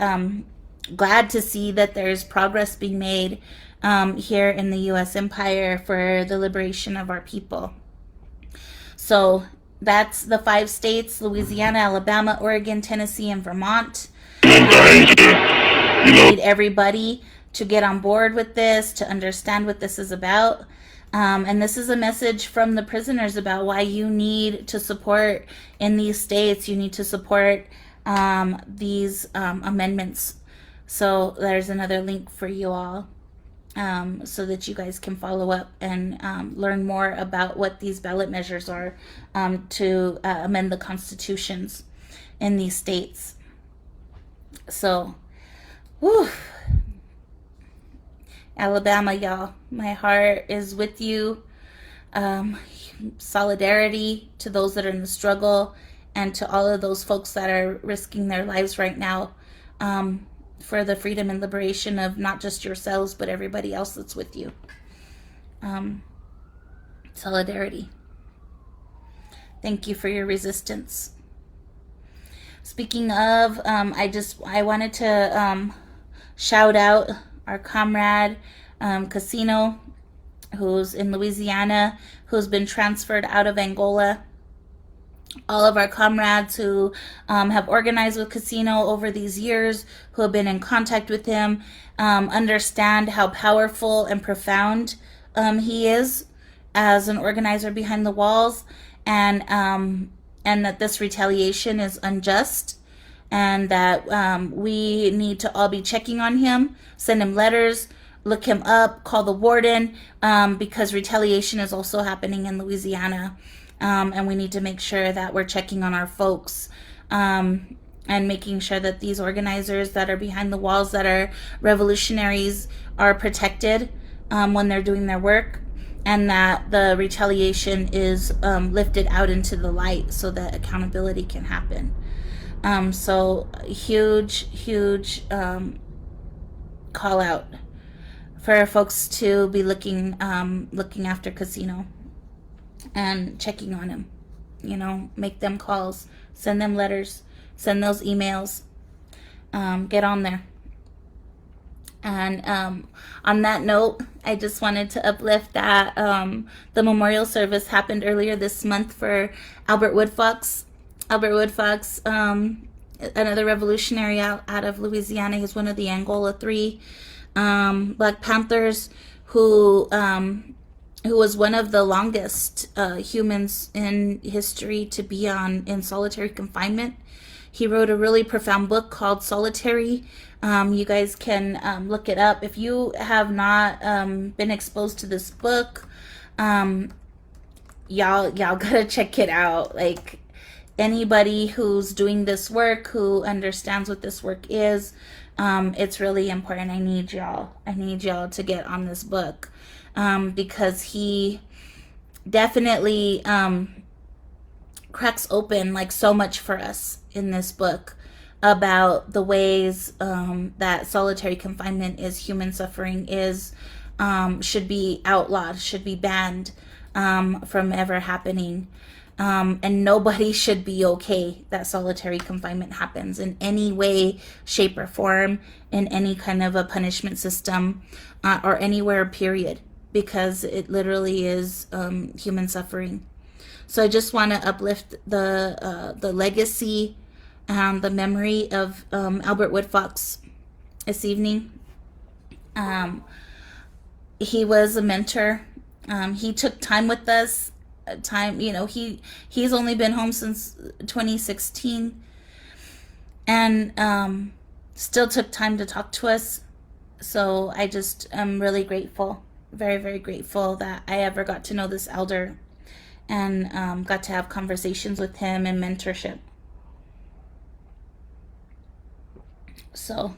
glad to see that there's progress being made here in the U.S. empire for the liberation of our people. So that's the 5 states: Louisiana, Alabama, Oregon, Tennessee, and Vermont. We need everybody to get on board with this, to understand what this is about. And this is a message from the prisoners about why you need to support in these states. You need to support these amendments. So there's another link for you all, so that you guys can follow up and learn more about what these ballot measures are to amend the constitutions in these states. So, whew. Alabama, y'all, my heart is with you. Solidarity to those that are in the struggle, and to all of those folks that are risking their lives right now for the freedom and liberation of not just yourselves, but everybody else that's with you. Solidarity. Thank you for your resistance. Speaking of, I wanted to shout out our comrade Casino, who's in Louisiana, who's been transferred out of Angola. All of our comrades who have organized with Casino over these years, who have been in contact with him, understand how powerful and profound he is as an organizer behind the walls, and that this retaliation is unjust, and that we need to all be checking on him, send him letters, look him up, call the warden, because retaliation is also happening in Louisiana. And we need to make sure that we're checking on our folks, and making sure that these organizers that are behind the walls, that are revolutionaries, are protected when they're doing their work, and that the retaliation is lifted out into the light so that accountability can happen. So huge call out for folks to be looking after Casino and checking on him. Make them calls, send them letters, send those emails, get on there. And on that note, I just wanted to uplift that the memorial service happened earlier this month for Albert Woodfox. Albert Woodfox, another revolutionary out of Louisiana. He's one of the Angola 3 Black Panthers who was one of the longest humans in history to be in solitary confinement. He wrote a really profound book called Solitary. You guys can look it up. If you have not been exposed to this book, y'all gotta check it out. Like, anybody who's doing this work, who understands what this work is, it's really important. I need y'all to get on this book, because he definitely cracks open like so much for us in this book about the ways that solitary confinement is human suffering, should be outlawed, should be banned from ever happening. And nobody should be okay that solitary confinement happens in any way, shape, or form, in any kind of a punishment system, or anywhere, period, because it literally is human suffering. So I just want to uplift the legacy and the memory of Albert Woodfox this evening. He was a mentor. He took time with us. He's only been home since 2016, and still took time to talk to us. So I just am really grateful, very, very grateful that I ever got to know this elder and got to have conversations with him and mentorship. So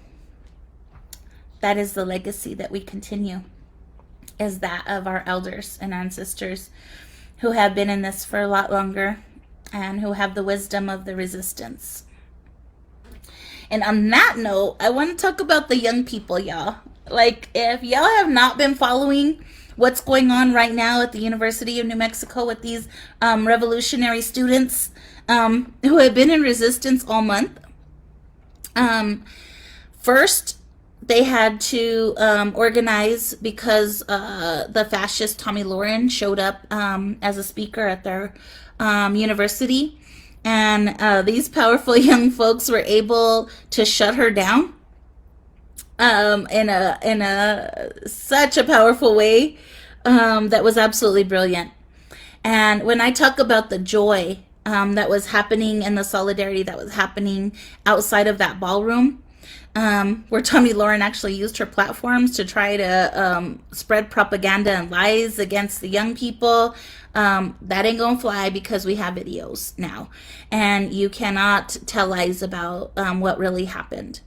that is the legacy that we continue, is that of our elders and ancestors who have been in this for a lot longer and who have the wisdom of the resistance. And on that note, I want to talk about the young people, y'all. Like, if y'all have not been following what's going on right now at the University of New Mexico with these revolutionary students who have been in resistance all month. First, they had to organize because the fascist Tommy Lauren showed up as a speaker at their university. And these powerful young folks were able to shut her down in such a powerful way that was absolutely brilliant. And when I talk about the joy that was happening and the solidarity that was happening outside of that ballroom, where Tommy Lauren actually used her platforms to try to spread propaganda and lies against the young people, that ain't gonna fly, because we have videos now, and you cannot tell lies about what really happened.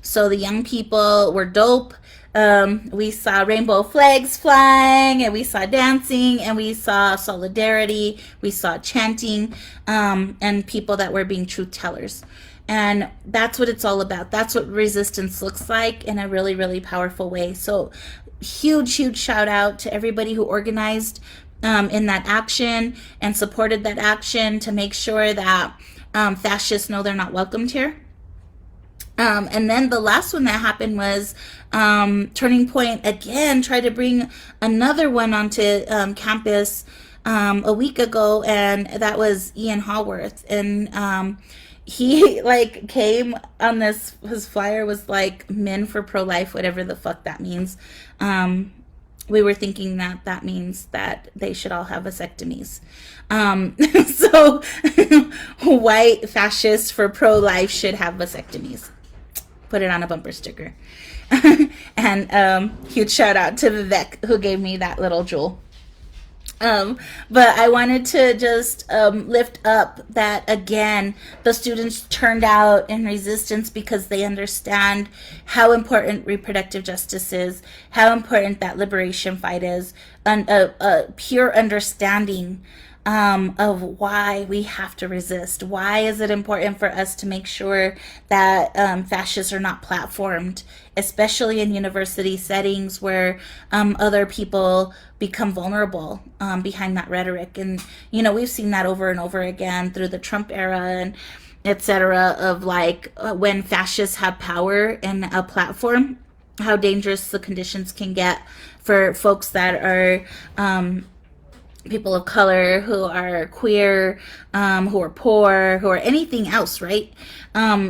So the young people were dope. We saw rainbow flags flying, and we saw dancing, and we saw solidarity, we saw chanting, and people that were being truth tellers. And that's what it's all about. That's what resistance looks like in a really, really powerful way. So huge shout out to everybody who organized in that action and supported that action to make sure that fascists know they're not welcomed here. And then the last one that happened was Turning Point again tried to bring another one onto campus a week ago, and that was Ian Haworth. And he like came on this, his flyer was like men for pro-life, whatever the fuck that means. We were thinking that means that they should all have vasectomies. So white fascists for pro-life should have vasectomies. Put it on a bumper sticker. And huge shout out to Vivek who gave me that little jewel. But I wanted to just lift up that, again, the students turned out in resistance because they understand how important reproductive justice is, how important that liberation fight is, and a pure understanding of why we have to resist. Why is it important for us to make sure that fascists are not platformed, especially in university settings where other people become vulnerable behind that rhetoric. And, you know, we've seen that over and over again through the Trump era and etc. of like when fascists have power and a platform, how dangerous the conditions can get for folks that are people of color, who are queer, who are poor, who are anything else, right?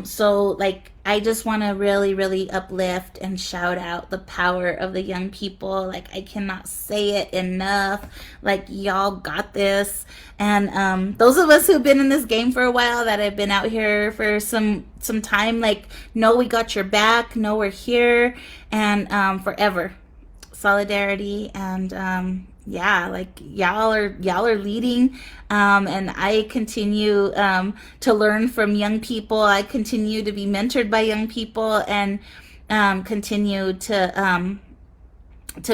So like, I just want to really, really uplift and shout out the power of the young people. Like, I cannot say it enough. Like, y'all got this. And those of us who've been in this game for a while, that have been out here for some time, like, know we got your back, know we're here, and forever. Solidarity. And yeah, like, y'all are leading, and I continue to learn from young people. I continue to be mentored by young people, and continue to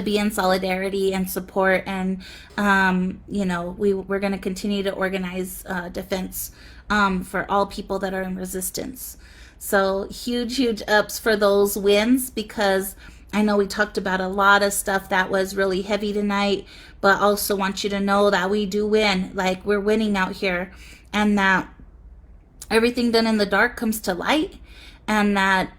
be in solidarity and support. And we're going to continue to organize defense for all people that are in resistance. So huge ups for those wins, because I know we talked about a lot of stuff that was really heavy tonight, but also want you to know that we do win. Like, we're winning out here, and that everything done in the dark comes to light, and that,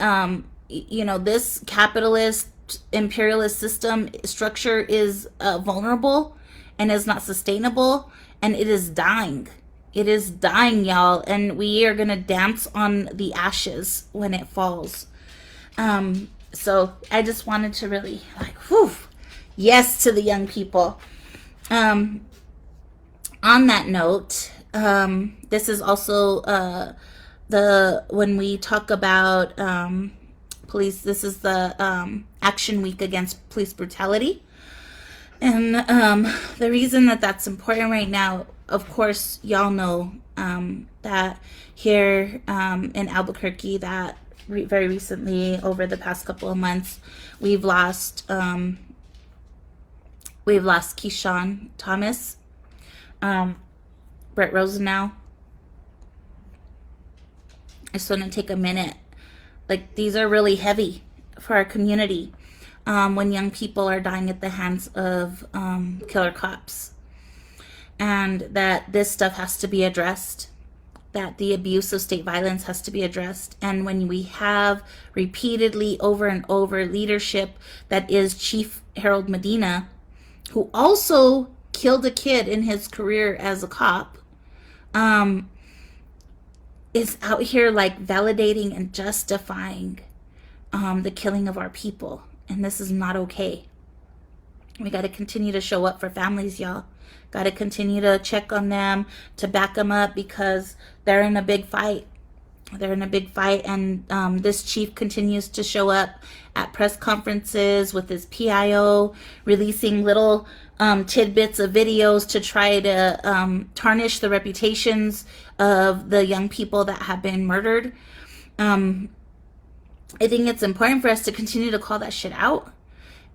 this capitalist imperialist system structure is vulnerable and is not sustainable, and it is dying. It is dying, y'all, and we are going to dance on the ashes when it falls. So I just wanted to really, like, yes to the young people. On that note, this is also when we talk about police, this is the Action Week against police brutality. And the reason that that's important right now, of course, y'all know that here in Albuquerque, that very recently, over the past couple of months, we've lost Keyshawn Thomas, Brett Rosenau. I just want to take a minute. Like, these are really heavy for our community, when young people are dying at the hands of killer cops, and that this stuff has to be addressed, that the abuse of state violence has to be addressed. And when we have repeatedly, over and over, leadership that is Chief Harold Medina, who also killed a kid in his career as a cop, is out here, like, validating and justifying the killing of our people. And this is not okay. We got to continue to show up for families, y'all. Got to continue to check on them, to back them up, because they're in a big fight. They're in a big fight, and this chief continues to show up at press conferences with his PIO, releasing little tidbits of videos to try to tarnish the reputations of the young people that have been murdered. I think it's important for us to continue to call that shit out,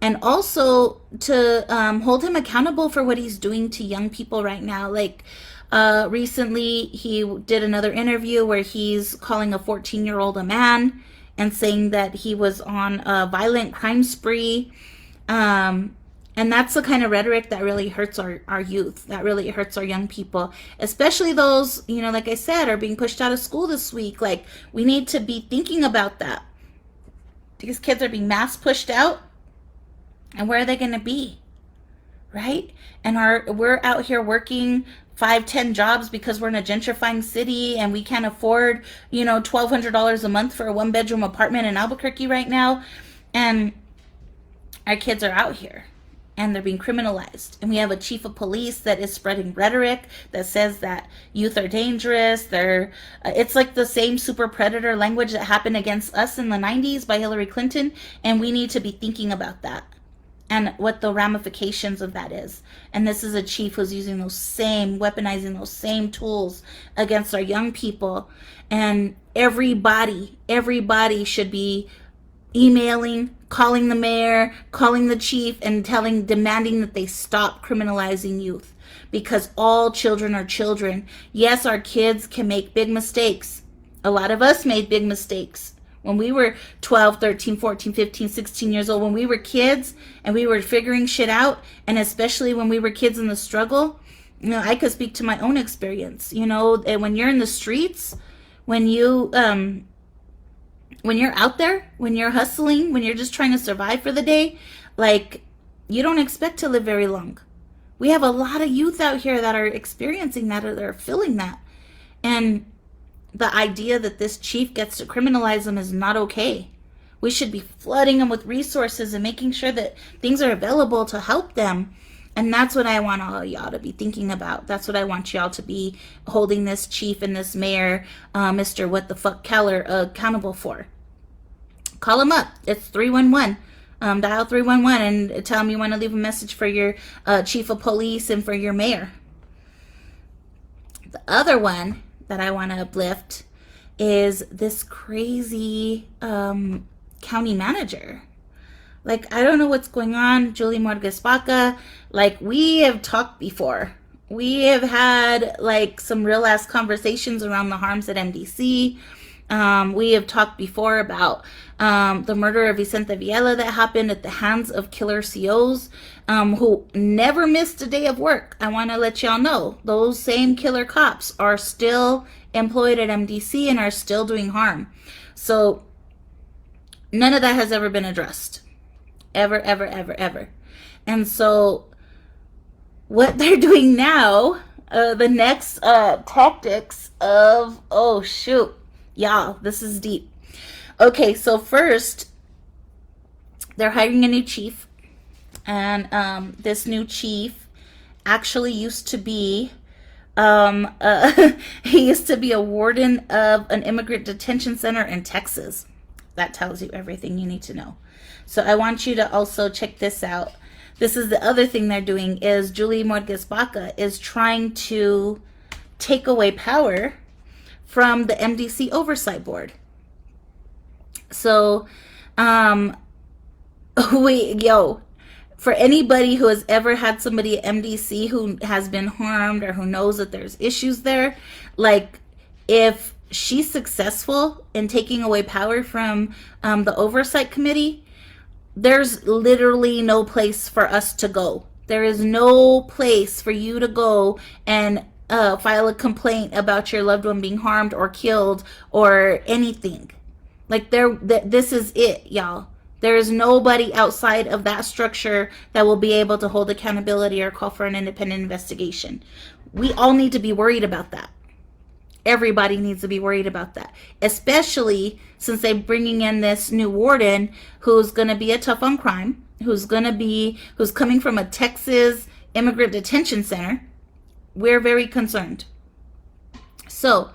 and also to hold him accountable for what he's doing to young people right now. Like, recently he did another interview where he's calling a 14-year-old a man, and saying that he was on a violent crime spree. And that's the kind of rhetoric that really hurts our youth, that really hurts our young people, especially those, like I said, are being pushed out of school this week. Like, we need to be thinking about that. These kids are being mass pushed out, and where are they going to be, right? And we're out here working 5-10 jobs because we're in a gentrifying city, and we can't afford, $1,200 a month for a 1-bedroom apartment in Albuquerque right now. And our kids are out here, and they're being criminalized. And we have a chief of police that is spreading rhetoric that says that youth are dangerous. It's like the same super predator language that happened against us in the 90s by Hillary Clinton. And we need to be thinking about that and what the ramifications of that is. And this is a chief who's weaponizing those same tools against our young people. And everybody should be emailing, calling the mayor, calling the chief, and demanding that they stop criminalizing youth, because all children are children. Yes, our kids can make big mistakes. A lot of us made big mistakes when we were 12, 13, 14, 15, 16 years old, when we were kids and we were figuring shit out, and especially when we were kids in the struggle. I could speak to my own experience. When you're in the streets, when you when you're out there, when you're hustling, when you're just trying to survive for the day, like, you don't expect to live very long. We have a lot of youth out here that are experiencing that, or they're feeling that. And the idea that this chief gets to criminalize them is not okay. We should be flooding them with resources and making sure that things are available to help them. And that's what I want all y'all to be thinking about. That's what I want y'all to be holding this chief and this mayor, Mr. What the Fuck Keller, accountable for. Call him up. It's 311. Dial 311 and tell him you want to leave a message for your chief of police and for your mayor. The other one that I want to uplift is this crazy county manager. Like, I don't know what's going on, Julie Morges Baca. Like, we have talked before. We have had, like, some real-ass conversations around the harms at MDC. We have talked before about the murder of Vicente Viela that happened at the hands of killer COs who never missed a day of work. I want to let y'all know, those same killer cops are still employed at MDC and are still doing harm. So none of that has ever been addressed. Ever, ever, ever, ever. And so what they're doing now, the next tactics of, oh shoot, y'all, this is deep. Okay, so first, they're hiring a new chief. And this new chief actually used to be, he used to be a warden of an immigrant detention center in Texas. That tells you everything you need to know. So I want you to also check this out. This is the other thing they're doing, is Julie Morges Baca is trying to take away power from the MDC Oversight Board. So, for anybody who has ever had somebody at MDC who has been harmed or who knows that there's issues there, like, if she's successful in taking away power from the Oversight Committee, there's literally no place for us to go. There is no place for you to go and file a complaint about your loved one being harmed or killed or anything. Like, this is it, y'all. There is nobody outside of that structure that will be able to hold accountability or call for an independent investigation. We all need to be worried about that. Everybody needs to be worried about that, especially since they're bringing in this new warden who's going to be a tough on crime, who's coming from a Texas immigrant detention center. We're very concerned. So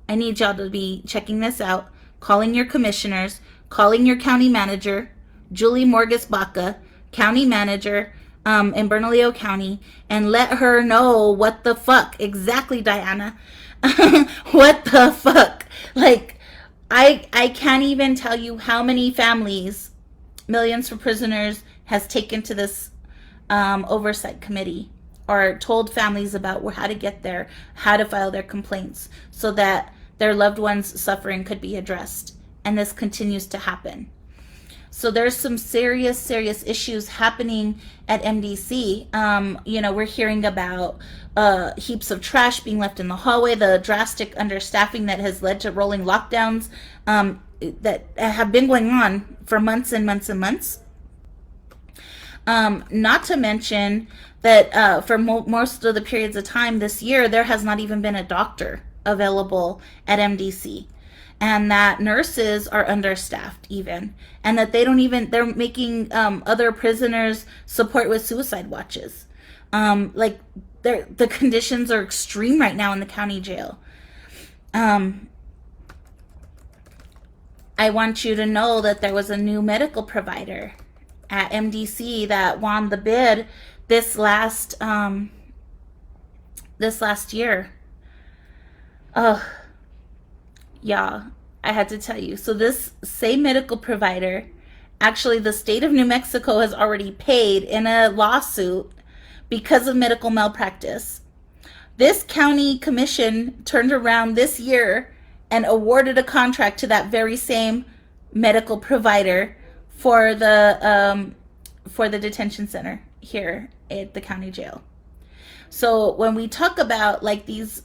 I need y'all to be checking this out, calling your commissioners, calling your county manager, Julie Morges Baca, county manager in Bernalillo County, and let her know what the fuck exactly, Diana. What the fuck? Like, I can't even tell you how many families Millions for Prisoners has taken to this oversight committee, or told families about how to get there, how to file their complaints, so that their loved ones' suffering could be addressed. And this continues to happen. So there's some serious issues happening at MDC. We're hearing about heaps of trash being left in the hallway, the drastic understaffing that has led to rolling lockdowns that have been going on for months and months and months. Not to mention that for most of the periods of time this year, there has not even been a doctor available at MDC. And that nurses are understaffed even. And that they're making other prisoners support with suicide watches. The conditions are extreme right now in the county jail. I want you to know that there was a new medical provider at MDC that won the bid this last year. Yeah, I had to tell you. So this same medical provider, actually the state of New Mexico has already paid in a lawsuit because of medical malpractice. This county commission turned around this year and awarded a contract to that very same medical provider for the detention center here at the county jail. So when we talk about like these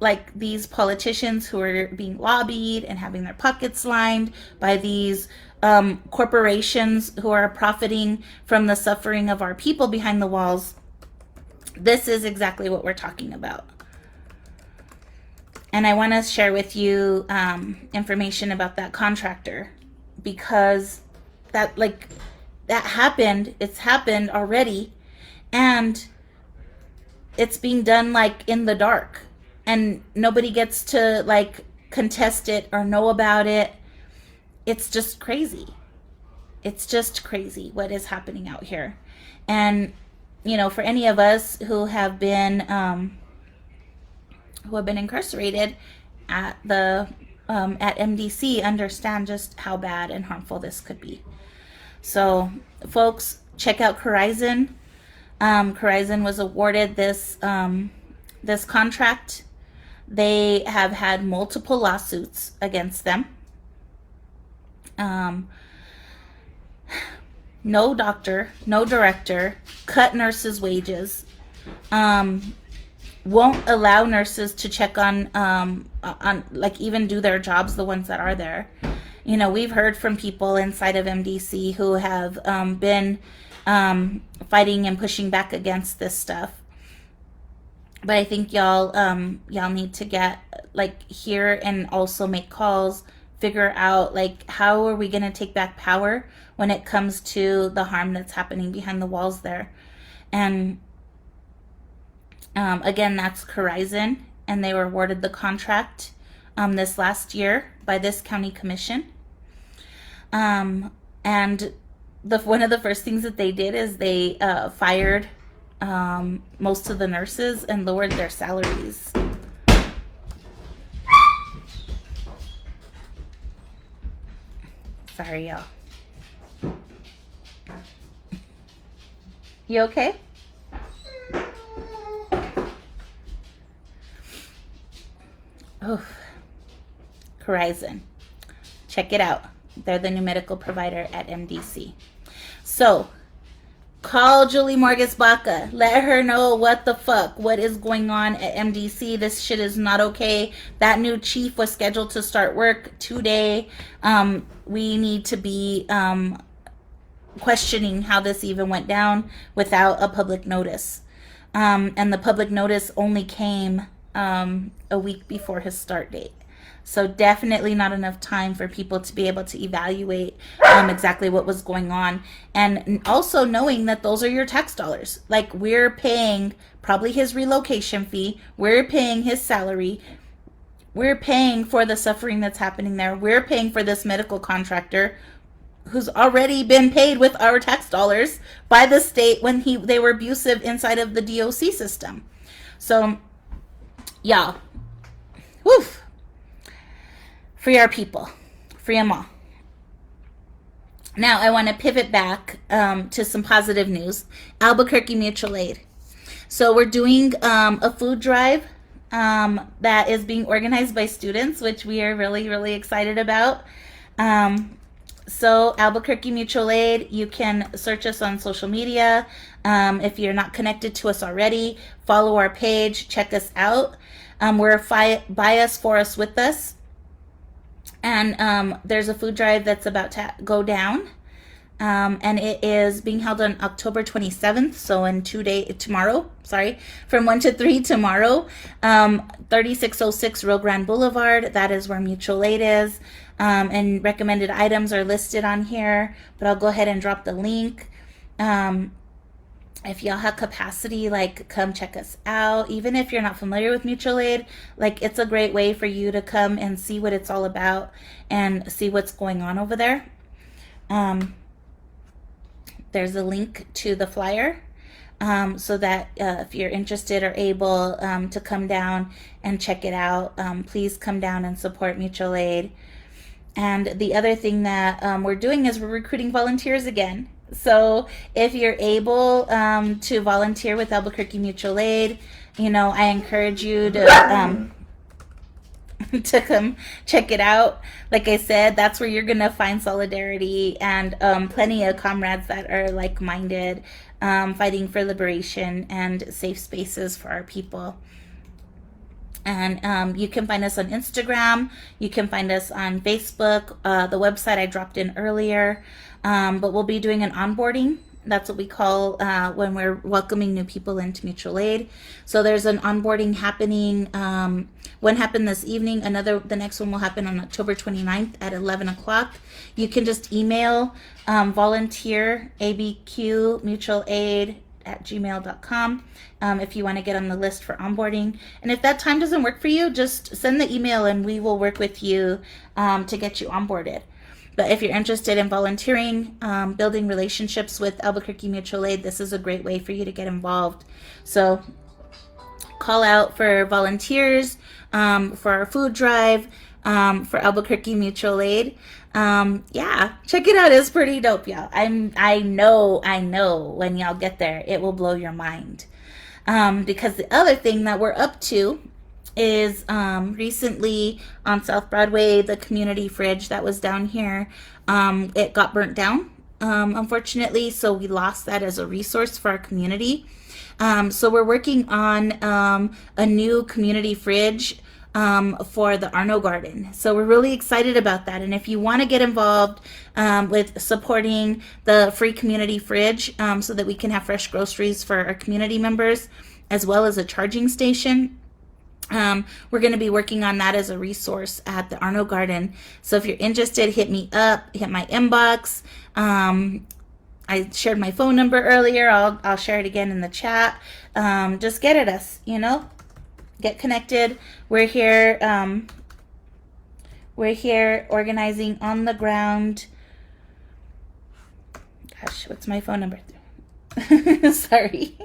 like these politicians who are being lobbied and having their pockets lined by these corporations who are profiting from the suffering of our people behind the walls, this is exactly what we're talking about. And I want to share with you information about that contractor, because that happened. It's happened already, and it's being done like in the dark, and nobody gets to like contest it or know about it. It's just crazy. It's just crazy what is happening out here. And you know, for any of us who have been incarcerated at the at MDC, understand just how bad and harmful this could be. So folks, check out Corizon. Corizon was awarded this this contract. They have had multiple lawsuits against them. No doctor, no director, cut nurses' wages, won't allow nurses to check on like even do their jobs, the ones that are there. You know, we've heard from people inside of MDC who have been fighting and pushing back against this stuff. But I think y'all need to get like here and also make calls, figure out like how are we going to take back power when it comes to the harm that's happening behind the walls there. And again, that's Corizon, and they were awarded the contract this last year by this county commission. And one of the first things that they did is they fired most of the nurses and lowered their salaries. Sorry, y'all. You okay? Oh, Corizon. Check it out. They're the new medical provider at MDC. So, call Julie Morgus Baca. Let her know what is going on at MDC. This shit is not okay. That new chief was scheduled to start work today. We need to be questioning how this even went down without a public notice. And the public notice only came a week before his start date. So definitely not enough time for people to be able to evaluate exactly what was going on. And also knowing that those are your tax dollars. Like, we're paying probably his relocation fee. We're paying his salary. We're paying for the suffering that's happening there. We're paying for this medical contractor who's already been paid with our tax dollars by the state when they were abusive inside of the DOC system. So, y'all, woof. Free our people. Free them all. Now, I want to pivot back to some positive news. Albuquerque Mutual Aid. So we're doing a food drive that is being organized by students, which we are really, really excited about. So Albuquerque Mutual Aid, you can search us on social media. If you're not connected to us already, follow our page, check us out. We're Buy Us, For Us, With Us. And there's a food drive that's about to go down. And it is being held on October 27th, so in tomorrow, from 1 to 3 tomorrow, 3606 Rio Grande Boulevard. That is where Mutual Aid is. And recommended items are listed on here, but I'll go ahead and drop the link. If y'all have capacity, like, come check us out. Even if you're not familiar with Mutual Aid, like, it's a great way for you to come and see what it's all about and see what's going on over there. There's a link to the flyer so that if you're interested or able to come down and check it out, please come down and support Mutual Aid. And the other thing that we're doing is we're recruiting volunteers again. So if you're able to volunteer with Albuquerque Mutual Aid, I encourage you to to come check it out. Like I said, that's where you're gonna find solidarity and plenty of comrades that are like-minded, fighting for liberation and safe spaces for our people. And you can find us on Instagram. You can find us on Facebook. The website I dropped in earlier. But we'll be doing an onboarding. That's what we call when we're welcoming new people into mutual aid. So there's an onboarding happening. One happened this evening. The next one will happen on October 29th at 11 o'clock. You can just email volunteer ABQ mutual aid at gmail.com if you want to get on the list for onboarding. And if that time doesn't work for you, just send the email and we will work with you to get you onboarded. But if you're interested in volunteering, building relationships with Albuquerque Mutual Aid, this is a great way for you to get involved. So call out for volunteers, for our food drive, for Albuquerque Mutual Aid. Yeah, check it out. It's pretty dope, y'all. I know when y'all get there, it will blow your mind. Because the other thing that we're up to is recently on South Broadway, the community fridge that was down here, it got burnt down, unfortunately, so we lost that as a resource for our community. So we're working on a new community fridge for the Arno Garden. So we're really excited about that. And if you want to get involved with supporting the free community fridge so that we can have fresh groceries for our community members, as well as a charging station, we're going to be working on that as a resource at the Arno Garden. So if you're interested, hit me up, hit my inbox. I shared my phone number earlier. I'll share it again in the chat. Just get at us, get connected. We're here organizing on the ground. Gosh, what's my phone number? Sorry.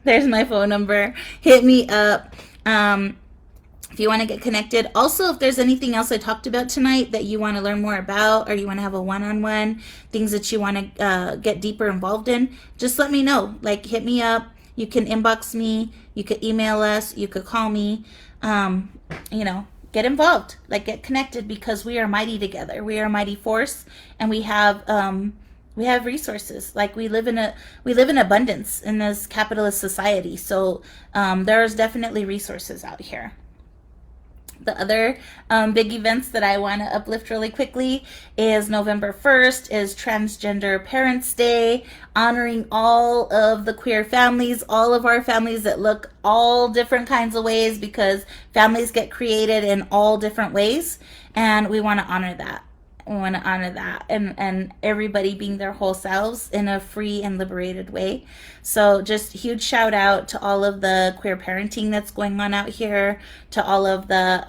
There's my phone number. Hit me up if you want to get connected. Also, if there's anything else I talked about tonight that you want to learn more about, or you want to have a one-on-one, things that you want to get deeper involved in, just let me know. Like, hit me up. You can inbox me. You could email us. You could call me. Get involved. Like, get connected, because we are mighty together. We are a mighty force, and we have resources. Like, we live in abundance in this capitalist society. So there's definitely resources out here. The other big events that I want to uplift really quickly is November 1st is Transgender Parents Day, honoring all of the queer families, all of our families that look all different kinds of ways, because families get created in all different ways, and we want to honor that. We want to honor that and everybody being their whole selves in a free and liberated way. So just huge shout out to all of the queer parenting that's going on out here, to all of the,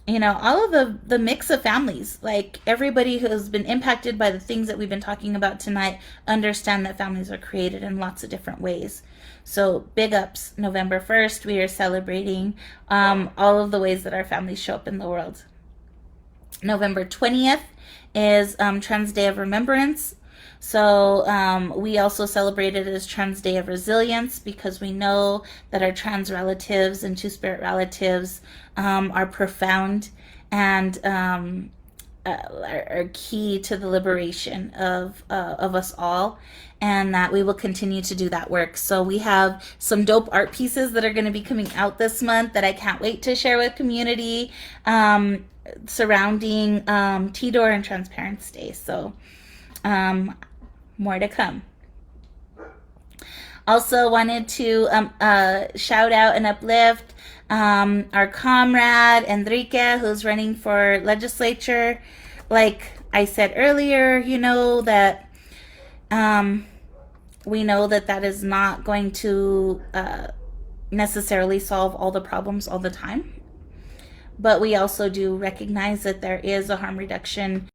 all of the mix of families. Like, everybody who has been impacted by the things that we've been talking about tonight, understand that families are created in lots of different ways. So big ups. November 1st, we are celebrating all of the ways that our families show up in the world. November 20th is Trans Day of Remembrance. So we also celebrate it as Trans Day of Resilience, because we know that our trans relatives and two-spirit relatives are profound and are key to the liberation of us all, and that we will continue to do that work. So we have some dope art pieces that are going to be coming out this month that I can't wait to share with community, surrounding TDOR and Transparent Day. So more to come. Also wanted to shout out and uplift our comrade Enrique, who's running for legislature. Like I said earlier, that we know that is not going to necessarily solve all the problems all the time. But we also do recognize that there is a harm reduction